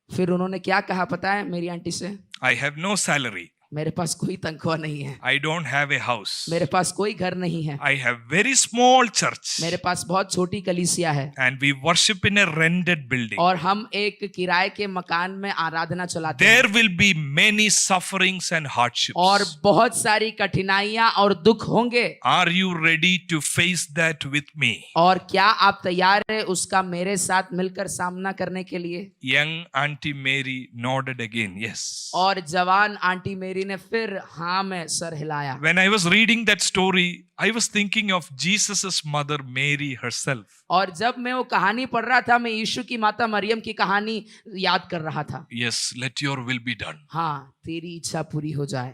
फिर उन्होंने क्या कहा पता है मेरी आंटी से? I have no salary. मेरे पास कोई तनख्वाह नहीं है, I don't have a house. मेरे पास कोई घर नहीं है, I have very small church. मेरे पास बहुत छोटी कलीसिया है, And we worship in a rented building. और हम एक किराए के मकान में आराधना चलाते हैं, There will be many sufferings and hardships. और बहुत सारी कठिनाइयां और दुख होंगे। Are you ready to face that with me? और क्या आप तैयार है उसका मेरे साथ मिलकर सामना करने के लिए? Young Auntie Mary nodded again, yes. और जवान आंटी मेरी ने फिर हाँ में सर हिलाया। When I was reading that story, I was thinking of Jesus' mother Mary herself. और जब मैं वो कहानी पढ़ रहा था मैं यीशु की माता मरियम की कहानी याद कर रहा था। Yes, let your will be done. हाँ, तेरी इच्छा पूरी हो जाए।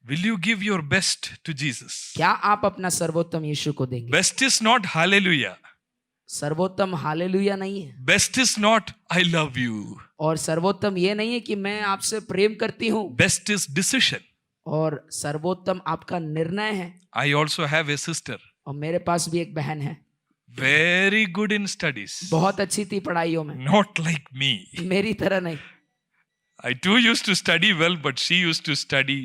Will you give your best to Jesus? क्या आप अपना सर्वोत्तम यीशु को देंगे? Best is not hallelujah. सर्वोत्तम हालेलुया नहीं है, Best is not I love you. और सर्वोत्तम ये नहीं है कि मैं आपसे प्रेम करती हूँ, Best is decision. और सर्वोत्तम आपका निर्णय है। I also have a sister. और मेरे पास भी एक बहन है, Very good in studies. बहुत अच्छी थी पढ़ाइयों में, Not like me. मेरी तरह नहीं। I too used to study well, but she used to study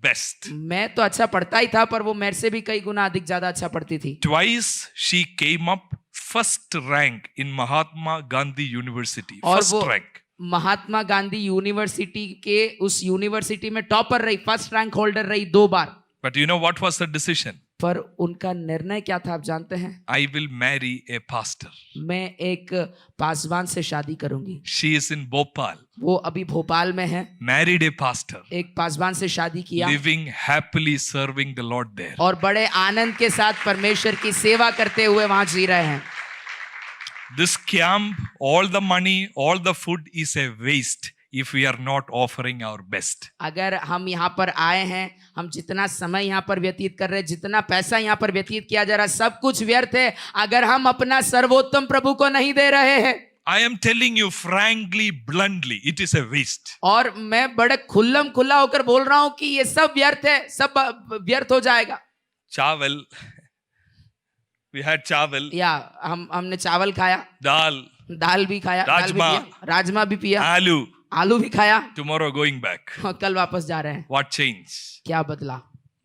best. मैं तो अच्छा पढ़ता ही था, पर वो मेरे से भी कई गुना अधिक ज्यादा अच्छा पढ़ती थी। Twice she came up first rank in Mahatma Gandhi University. और First वो rank. महात्मा गांधी यूनिवर्सिटी के उस यूनिवर्सिटी में टॉपर रही, फर्स्ट रैंक होल्डर रही 2 बार। But you know what was the decision? पर उनका निर्णय क्या था आप जानते हैं? I will marry a pastor. मैं एक पासवान से शादी करूंगी। She is in Bhopal. वो अभी भोपाल में है। Married a pastor. एक पासवान से शादी किया Living happily serving the Lord there. और बड़े आनंद के साथ परमेश्वर की सेवा करते हुए वहां जी रहे हैं। This camp, all the money, all the food is a waste if we are not offering our best. अगर हम यहाँ पर आए हैं, हम जितना समय यहाँ पर व्यतीत कर रहे हैं, जितना पैसा यहाँ पर व्यतीत किया जा रहा है, सब कुछ व्यर्थ है अगर हम अपना सर्वोत्तम प्रभु को नहीं दे रहे हैं। I am telling you frankly, bluntly, it is a waste. और मैं बड़े खुल्लम खुल्ला होकर बोल रहा हूं कि ये सब व्यर्थ है, सब व्यर्थ हो जाएगा। Chawal, we had chawal, या हमने चावल खाया, दाल भी खाया, दाल भी राजमा। पिया, राजमा भी पिया, aloo. आलू भी खाया, Tomorrow going back. और कल वापस जा रहे हैं। What change? क्या बदला?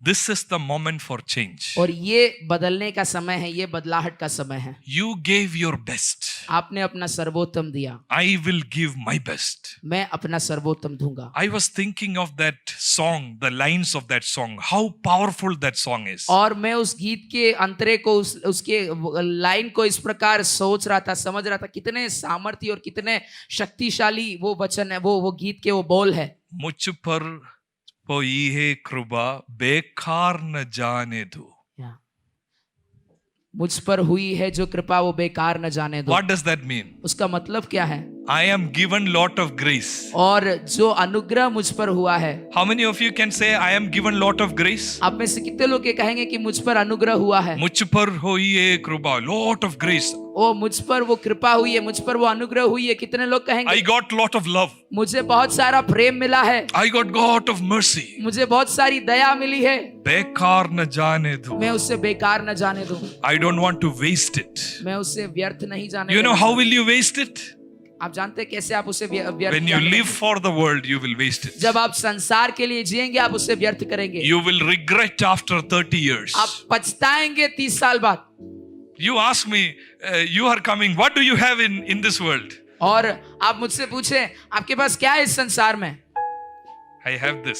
This is the moment for change. और ये बदलने का समय है, ये बदलाहट का समय है। You gave your best. आपने अपना सर्वोत्तम दिया, I will give my best. मैं अपना सर्वोत्तम दूंगा। I was thinking of that song, the lines of that song, how powerful that song is. और मैं उस गीत के अंतरे को उसके लाइन को इस प्रकार सोच रहा था, समझ रहा था, कितने सामर्थ्य और कितने शक्तिशाली वो वचन है, वो गीत के वो बोल है। मुझ पर कोई है कृपा बेकार न जाने दो. मुझ पर हुई है जो कृपा वो बेकार न जाने दो। What does that mean? उसका मतलब क्या है? I am given lot of grace. और जो अनुग्रह मुझ पर हुआ है। How many of you can say I am given lot of grace? आप में से कितने लोग ये कहेंगे कि मुझ पर अनुग्रह हुआ है? मुझ पर हुई है कृपा, lot of grace. ओ मुझ पर वो कृपा हुई है, मुझ पर वो अनुग्रह हुई है। कितने लोग कहेंगे? I got lot of love. मुझे बहुत सारा प्रेम मिला है। I got lot of mercy. मुझे बहुत सारी दया मिली है। बेकार न जाने दो. मैं उससे बेकार न जाने दूं। I don't want to waste it. मैं उससे व्यर्थ नहीं जाने You know दूंगा। how will you waste it? आप जानते हैं कैसे आप उसे व्यर्थ When you जाने live देंगे? for the world, you will waste it. जब आप संसार के लिए जिएंगे आप उसे व्यर्थ करेंगे। You will regret after 30 years. आप पछताएंगे 30 साल बाद। You ask me, you are coming, what do you have in this world? और आप मुझसे पूछे आपके पास क्या है इस संसार में? I have this.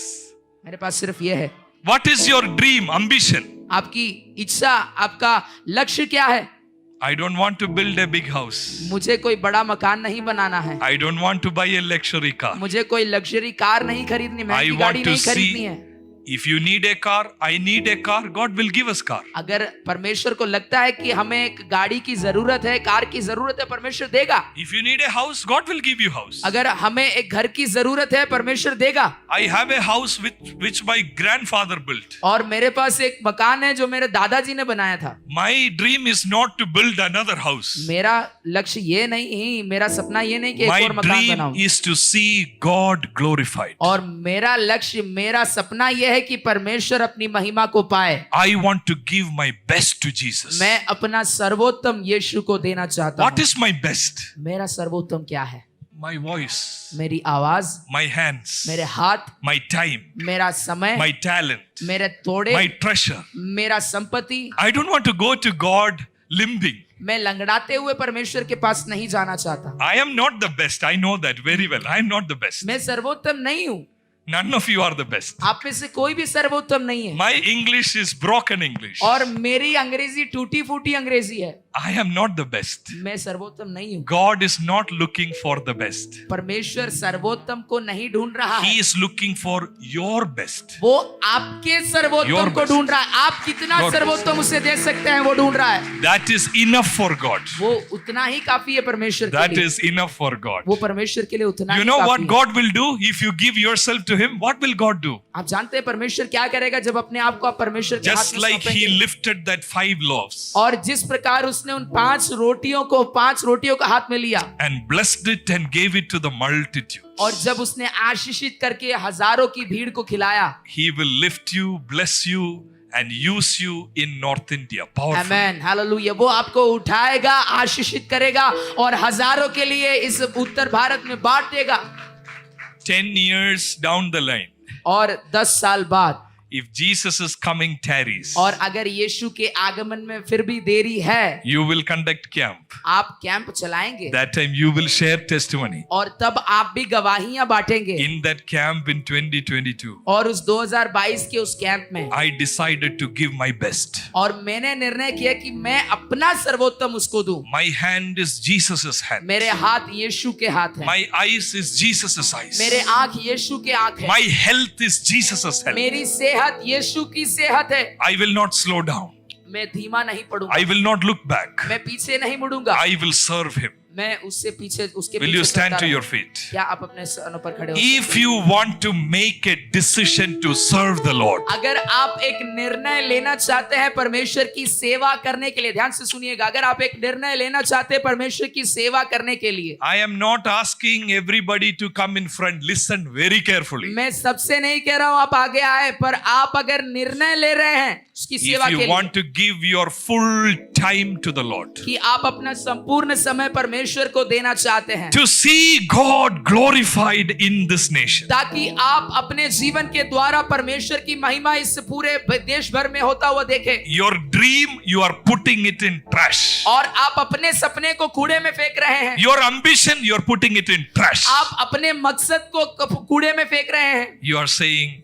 मेरे पास सिर्फ ये है। What is your dream, ambition? आपकी इच्छा, आपका लक्ष्य क्या है? I don't want to build a big house. मुझे कोई बड़ा मकान नहीं बनाना है। I don't want to buy a luxury car. मुझे कोई लग्जरी कार नहीं खरीदनी, महंगी want गाड़ी to नहीं खरीदनी see- है। If you need a car, I need a car, God will give us car. अगर परमेश्वर को लगता है कि हमें एक गाड़ी की जरूरत है, कार की जरूरत है, परमेश्वर देगा। If you need a house, God will give you house. अगर हमें एक घर की जरूरत है, परमेश्वर देगा। I have a house which my grandfather built. और मेरे पास एक मकान है जो मेरे दादाजी ने बनाया था। My dream is not to build another house. मेरा लक्ष्य ये नहीं, मेरा सपना ये नहीं कि एक My और मकान dream बनाऊं। is to see God glorified. और मेरा लक्ष्य, मेरा सपना यह है कि परमेश्वर अपनी महिमा को पाए। I want to give my best to Jesus. मैं अपना सर्वोत्तम यीशु को देना चाहता What हूँ। is my best? मेरा सर्वोत्तम क्या है? My voice, मेरी आवाज, my hands, मेरे हाथ, my time, मेरा समय, my talent, मेरे तोड़े, my treasure. मेरा संपत्ति। I don't want to go to God limping. मैं लंगड़ाते हुए परमेश्वर के पास नहीं जाना चाहता। I am not the best. I know that very well. I am not the best. मैं सर्वोत्तम नहीं हूँ। None of you are the best. आप में से कोई भी सर्वोत्तम नहीं है। My English is broken English. और मेरी अंग्रेजी टूटी फूटी अंग्रेजी है। I am not the best. मैं सर्वोत्तम नहीं हूँ। God is not looking for the best. परमेश्वर सर्वोत्तम को नहीं ढूंढ रहा है। He is looking for your best. वो आपके सर्वोत्तम Your को best. ढूंढ रहा है। आप कितना Your सर्वोत्तम उसे दे सकते हैं वो ढूंढ रहा है। That is enough for God. वो उतना ही काफी है परमेश्वर के That लिए। is enough for God. वो परमेश्वर के लिए उतना You ही know काफी what है। God will do if you give yourself to Him? What will God do? आप जानते हैं परमेश्वर क्या करेगा जब अपने आप को आप परमेश्वर के हाथ Just में like He सौंपेंगे? lifted that 5 loaves और जिस प्रकार उसने उन 5 रोटियों को हाथ में लिया and blessed it and gave it to the multitude. और जब उसने आशीषित करके हजारों की भीड़ को खिलाया। He will lift you, bless you, and use you in North India. Powerful. Amen, hallelujah. वो आपको उठाएगा, आशीषित करेगा और हजारों के लिए इस उत्तर भारत में बांट देगा। 10 years down the line, और 10 साल बाद if Jesus is coming tarries, और अगर यीशु के आगमन में फिर भी देरी है, you will conduct camp. आप कैंप चलाएंगे That time you will share testimony. और तब आप भी गवाहियां बांटेंगे। In that camp in 2022, और उस 2022 के उस कैंप में I decided to give my best. और मैंने निर्णय किया कि मैं अपना सर्वोत्तम उसको दूं। My hand is Jesus's hand. मेरे हाथ यीशु के हाथ हैं, My eyes is Jesus's eyes. मेरे आंख यीशु के आंख है, My health is Jesus's health. मेरी सेहत यीशु की सेहत है। I will not slow down. मैं धीमा नहीं पड़ूंगा, I will not look back. मैं पीछे नहीं मुड़ूंगा, I will serve him. मैं उससे पीछे उसके Will पीछे you stand चलता to your रहूंगा। feet? क्या आप अपने स्थानों पर खड़े हो? If you want to make a decision to serve the Lord, अगर आप एक निर्णय लेना चाहते हैं परमेश्वर की सेवा करने के लिए, ध्यान से सुनिएगा, अगर आप एक निर्णय लेना चाहते हैं परमेश्वर की सेवा करने के लिए, I am not asking everybody to come in front. Listen very carefully. मैं सबसे नहीं कह रहा हूं आप आगे आए, पर आप अगर निर्णय ले रहे हैं उसकी सेवा If के you लिए want to give your full time to the Lord, कि आप अपना संपूर्ण समय परमेश्वर को देना चाहते हैं, to see God glorified in this nation, ताकि आप अपने जीवन के द्वारा परमेश्वर की महिमा इस पूरे देश भर में होता हुआ देखें, your dream, you are putting it in trash. और आप अपने सपने को कूड़े में फेंक रहे हैं, Your ambition, you are putting it in trash. आप अपने मकसद को कूड़े में फेंक रहे हैं। You are saying,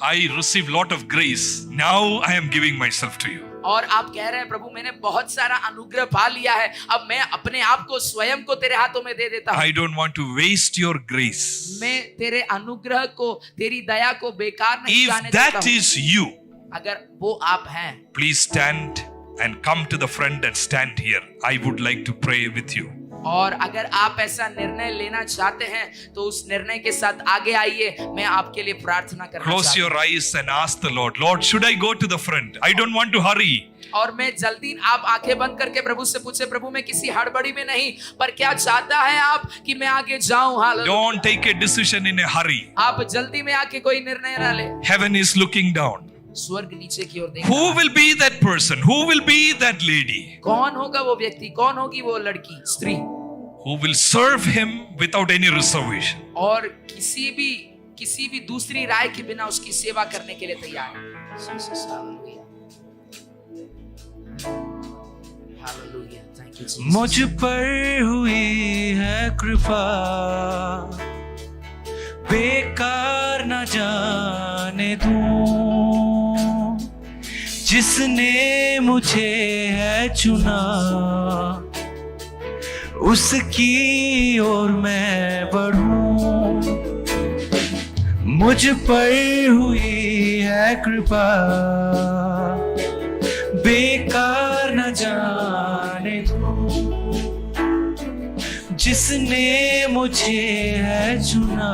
I received lot of grace. Now I am giving myself to you. और आप कह रहे हैं प्रभु मैंने बहुत सारा अनुग्रह पा लिया है, अब मैं अपने आप को स्वयं को तेरे हाथों में दे देता हूं। I don't want to waste your grace. मैं तेरे अनुग्रह को, तेरी दया को बेकार नहीं जाने If देता that हूं। is you, अगर वो आप हैं, please stand and come to the front and stand here. I would like to pray with you. और अगर आप ऐसा निर्णय लेना चाहते हैं तो उस निर्णय के साथ आगे आइए, मैं आपके लिए प्रार्थना करना Close चाहता your eyes and ask the Lord, Lord, should I go to the front? I don't want to hurry. हूं। और मैं जल्दी, आप आंखें बंद करके प्रभु से पूछे, प्रभु मैं किसी हड़बड़ी में नहीं, पर क्या चाहता है आप कि मैं आगे जाऊं? Hallelujah. Don't take a decision in a hurry. आप जल्दी में आके कोई निर्णय ना ले। Heaven is looking down. स्वर्ग नीचे की ओर देख Who रहा है। will be that person? Who will be that lady? कौन होगा वो व्यक्ति, कौन होगी वो लड़की, स्त्री, Who will serve him without any reservation? और किसी भी दूसरी राय के बिना उसकी सेवा करने के लिए तैयार है। Hallelujah, thank you Jesus. मुझ पर हुई है कृपा, बेकार न जाने दूं, जिसने मुझे है चुना उसकी ओर मैं बढ़ूं। मुझ पर हुई है कृपा, बेकार न जाने दूं, जिसने मुझे है चुना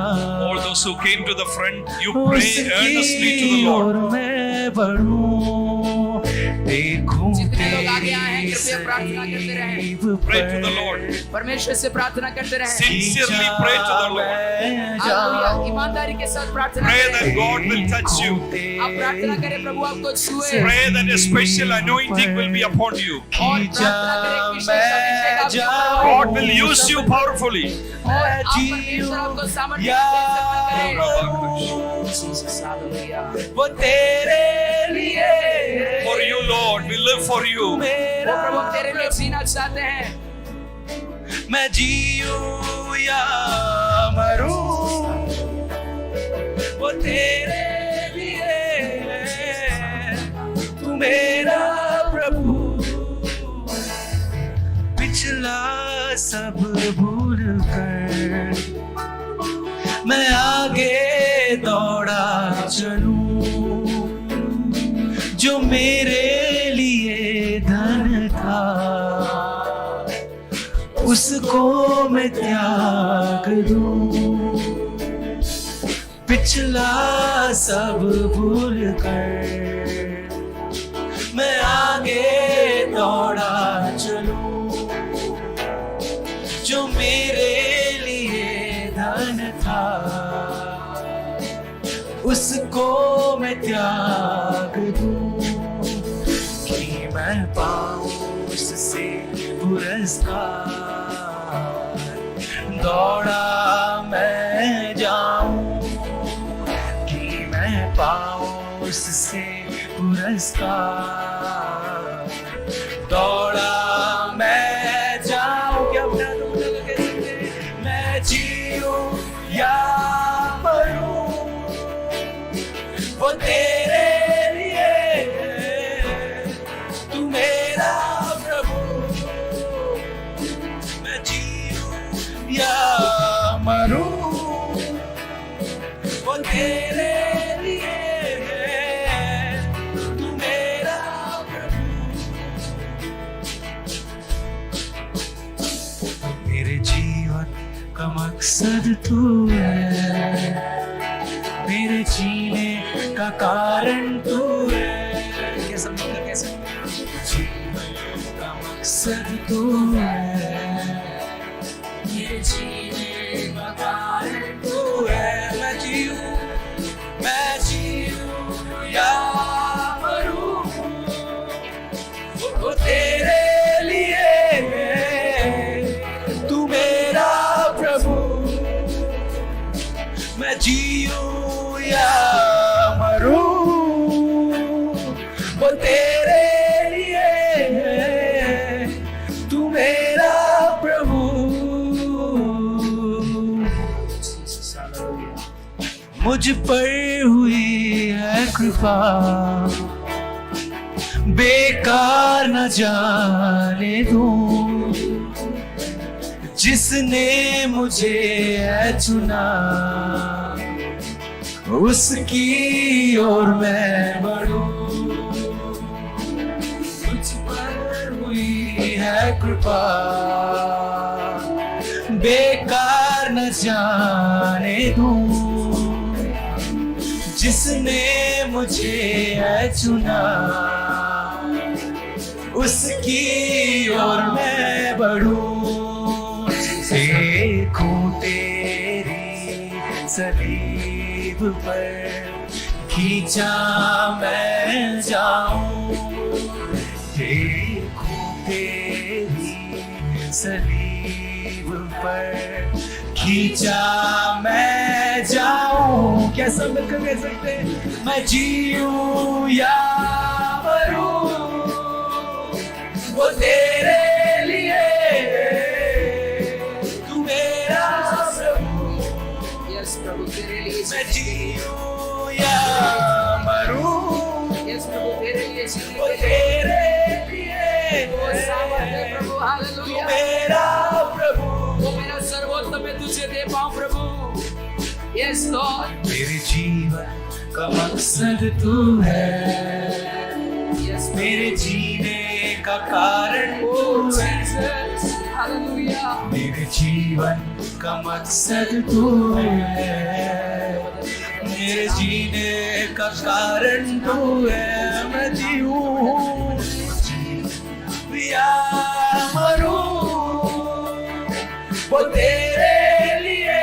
All those who came to the front, you pray earnestly to the उसकी Lord. ओर मैं बढ़ूं। देखूं जितने लोग आगे आए हैं कृपया प्रार्थना करते रहें, Pray to the Lord. परमेश्वर से प्रार्थना करते रहें। Sincerely pray to the Lord. Hallelujah, ईमानदारी के साथ प्रार्थना Pray करें। that God will touch you. आप प्रार्थना करें प्रभु आपको छुए, Pray that a special anointing will be upon you. और प्रार्थना करें कि विशेष अभिषेक आपके ऊपर हो। God will use you powerfully. और आप परमेश्वर आपको सामर्थ्य दे करें। Jesus, hallelujah. वो तेरे लिए For you, Lord, we live for you. वो प्रभु हम तेरे लिए जीना चाहते हैं। मैं जीऊं या मरूं, वो तेरे लिए, तू मेरा प्रभु। पिछला सब भूल कर मैं आगे दौड़ा चलूं, जो मेरे लिए धन था उसको मैं त्याग दूं। पिछला सब भूल कर मैं आगे दौड़ा चलूं, जो मेरे लिए धन था उसको मैं त्याग दूं, कि मैं पाऊं उससे पुरस्कार। दौड़ा मैं जीसस का दौड़ा मैं जाऊं। क्या अपना तुम लोग कह सकते हैं? मैं जीऊं या मरूं वो तेरे लिए, तू मेरा प्रभु। मैं जीऊं या मरूं वो तेरे लिए, तू मेरा प्रभु। मेरे जीवन का मकसद तू है, मेरे जीने का कारण तू है। कैसा मतलब, कैसे? जीवन का मकसद तू है, मेरे जीने का कारण तू है। मैं जीऊं या मरूं वो तेरे लिए, तू मेरा प्रभु। मैं जीऊं या मरूं वो तेरे लिए, तू मेरा प्रभु। मुझ पर हुई है कृपा, बेकार न जाने दूं। जिसने मुझे है चुना, उसकी ओर मैं बढ़ूं। मुझ पर हुई है कृपा, बेकार न जाने दूं। जिसने मुझे है चुना, उसकी ओर मैं बढ़ूं। देखूं तेरी सलीब पर खींचा मैं जाऊं। देखूं तेरी सलीब पर खींचा मैं जाऊं। क्या सब मिलकर कह सकते हैं? मैं जीऊं या मरूं वो तेरे लिए, तू मेरा प्रभु। यस प्रभु तेरे लिए मैं जीऊं या मरूं यस प्रभु तेरे लिए जीने वो के लिए तेरे लिए, वो सामर्थ है प्रभु। तू हालेलुया। मेरा प्रभु। वो मेरा सर्वोत्तम मैं तुझे दे पाऊं प्रभु। Yes Lord. मेरे जीवन का मकसद तू है, यस मेरे जीने का कारण तू है। हालेलुया। मेरे जीवन का मकसद तू है, मेरे जीने का कारण तू है। मैं जीऊं या मरूं वो तेरे लिए,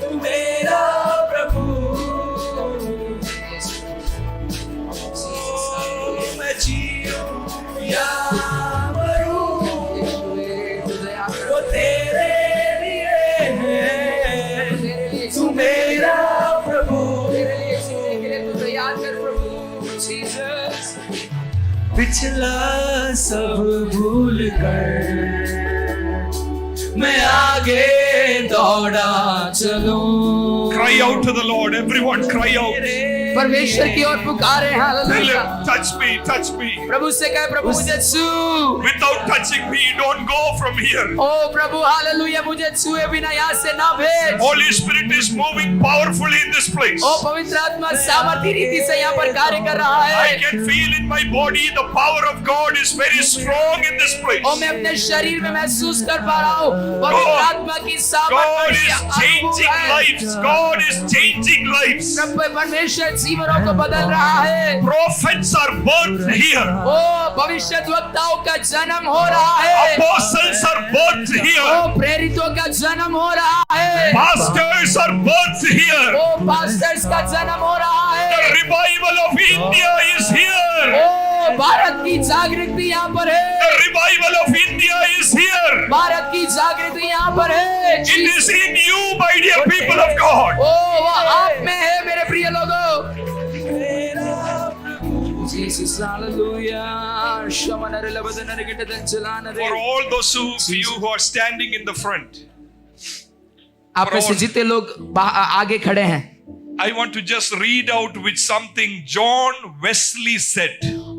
तू मेरा प्रभु। मैं जीऊं या मरूं वो तेरे लिए, तू मेरा प्रभु। तेरे लिए जीने के लिए तू तैयार कर प्रभु। जीसस। पिछला सब भूल कर मैं आगे दौड़ा चलूं। Cry out to the Lord. Everyone cry out. परमेश्वर की ओर पुकारे। Tell hallelujah. him, touch me, touch me. प्रभु से कहे प्रभु मुझे छू। Without touching me, don't go from here. ओ प्रभु हालेलुया मुझे छुए बिना यहाँ से ना भेज। Holy Spirit is moving powerfully in this place. ओ पवित्र आत्मा सामर्थी रीति से यहाँ पर कार्य कर रहा है। I can feel in my body the power of God is very strong in this place. ओ मैं अपने शरीर में महसूस कर पा रहा हूँ पवित्र आत्मा की सामर्थ God बड़ी is changing अद्भुत है। lives. God is changing lives. प्रभु परमेश्वर जीवनों को बदल रहा है। Prophets are birthed here. ओ भविष्यद्वक्ताओं का जन्म हो रहा है। Apostles are birthed O here. प्रेरितों का जन्म हो रहा है। Pastors are birthed here. ओ पास्टर्स का जन्म हो रहा The है। revival of India is here. ओ भारत की जागृति यहाँ पर The है। revival of India is here. Bharat की जागृति यहाँ पर है। It is in you, my dear people of God. ओ वो आप में है मेरे प्रिय लोगों। Hallelujah. Shamanare labadanare gitadanchalanare. For all those of you who are standing in the front, आप में से जितने लोग आगे खड़े हैं, I want to just read out with something John Wesley said.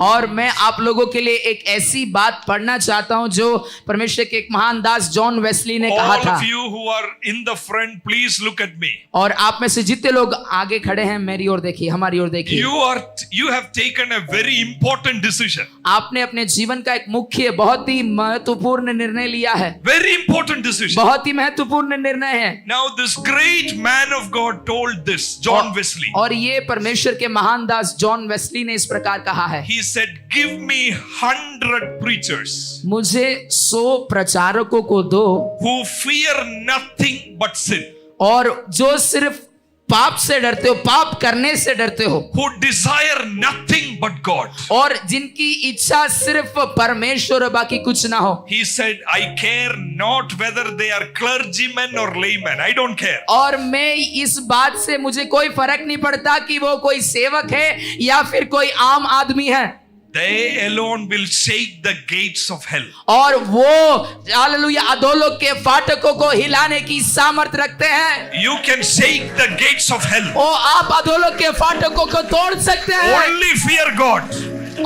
और मैं आप लोगों के लिए एक ऐसी बात पढ़ना चाहता हूं जो परमेश्वर के एक महान दास जॉन वेस्ली ने कहा All था। of you who are in the front, please look at me. और आप में से जितने लोग आगे खड़े हैं, मेरी ओर देखिए, हमारी ओर देखिए। You have taken a very important decision. आपने अपने जीवन का एक मुख्य, बहुत ही महत्वपूर्ण निर्णय लिया है। Very important decision. बहुत ही महत्वपूर्ण निर्णय है। Now this great man of God told this, John Wesley. और ये परमेश्वर के महान दास जॉन वेस्ली ने इस प्रकार कहा है। He said, "Give me 100 preachers मुझे 100 प्रचारकों को दो who fear nothing but sin, और जो सिर्फ पाप से डरते हो, पाप करने से डरते हो, who desire nothing but God." और जिनकी इच्छा सिर्फ परमेश्वर और बाकी कुछ ना हो। He said, "I care not whether they are clergymen or laymen. I don't care. और मैं इस बात से मुझे कोई फर्क नहीं पड़ता कि वो कोई सेवक है या फिर कोई आम आदमी है। They alone will shake the gates of hell." और वो हालेलुया अधोलोक के फाटकों को हिलाने की सामर्थ्य रखते हैं। You can shake the gates of hell. ओ आप अधोलोक के फाटकों को तोड़ सकते हैं। Only fear God.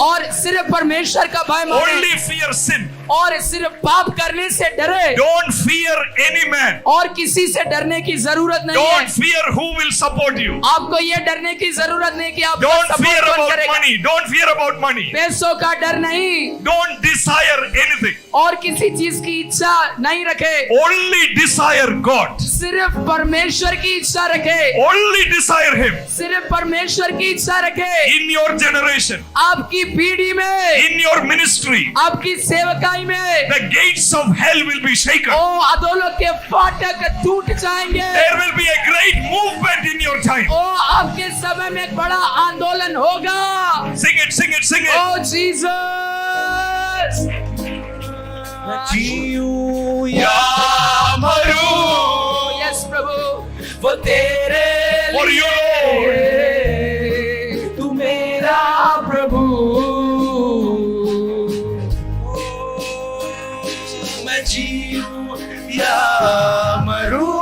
और सिर्फ परमेश्वर का भय माने, Only fear sin. और सिर्फ पाप करने से डरे, Don't fear any man. और किसी से डरने की जरूरत नहीं है। Don't fear who will support you. आपको ये डरने की जरूरत नहीं कि आप Don't fear about money. Don't fear about money. पैसों का डर नहीं, Don't desire anything. और किसी चीज की इच्छा नहीं रखे, Only desire God. सिर्फ परमेश्वर की इच्छा रखे, Only desire Him. सिर्फ परमेश्वर की इच्छा रखे। In your generation, आपकी पीढ़ी में, in your ministry, आपकी सेवकाई में, the gates of hell will be shaken. ओ अधोलोक के फाटक टूट जाएंगे। There will be a great movement in your time. ओ आपके समय में एक बड़ा आंदोलन होगा। Sing it, sing it, sing it. ओ जीसस। जीऊं या मरूं, यस प्रभु, वो तेरे For you, लिए, तू मेरा प्रभु। मैं जीऊं या मरूं,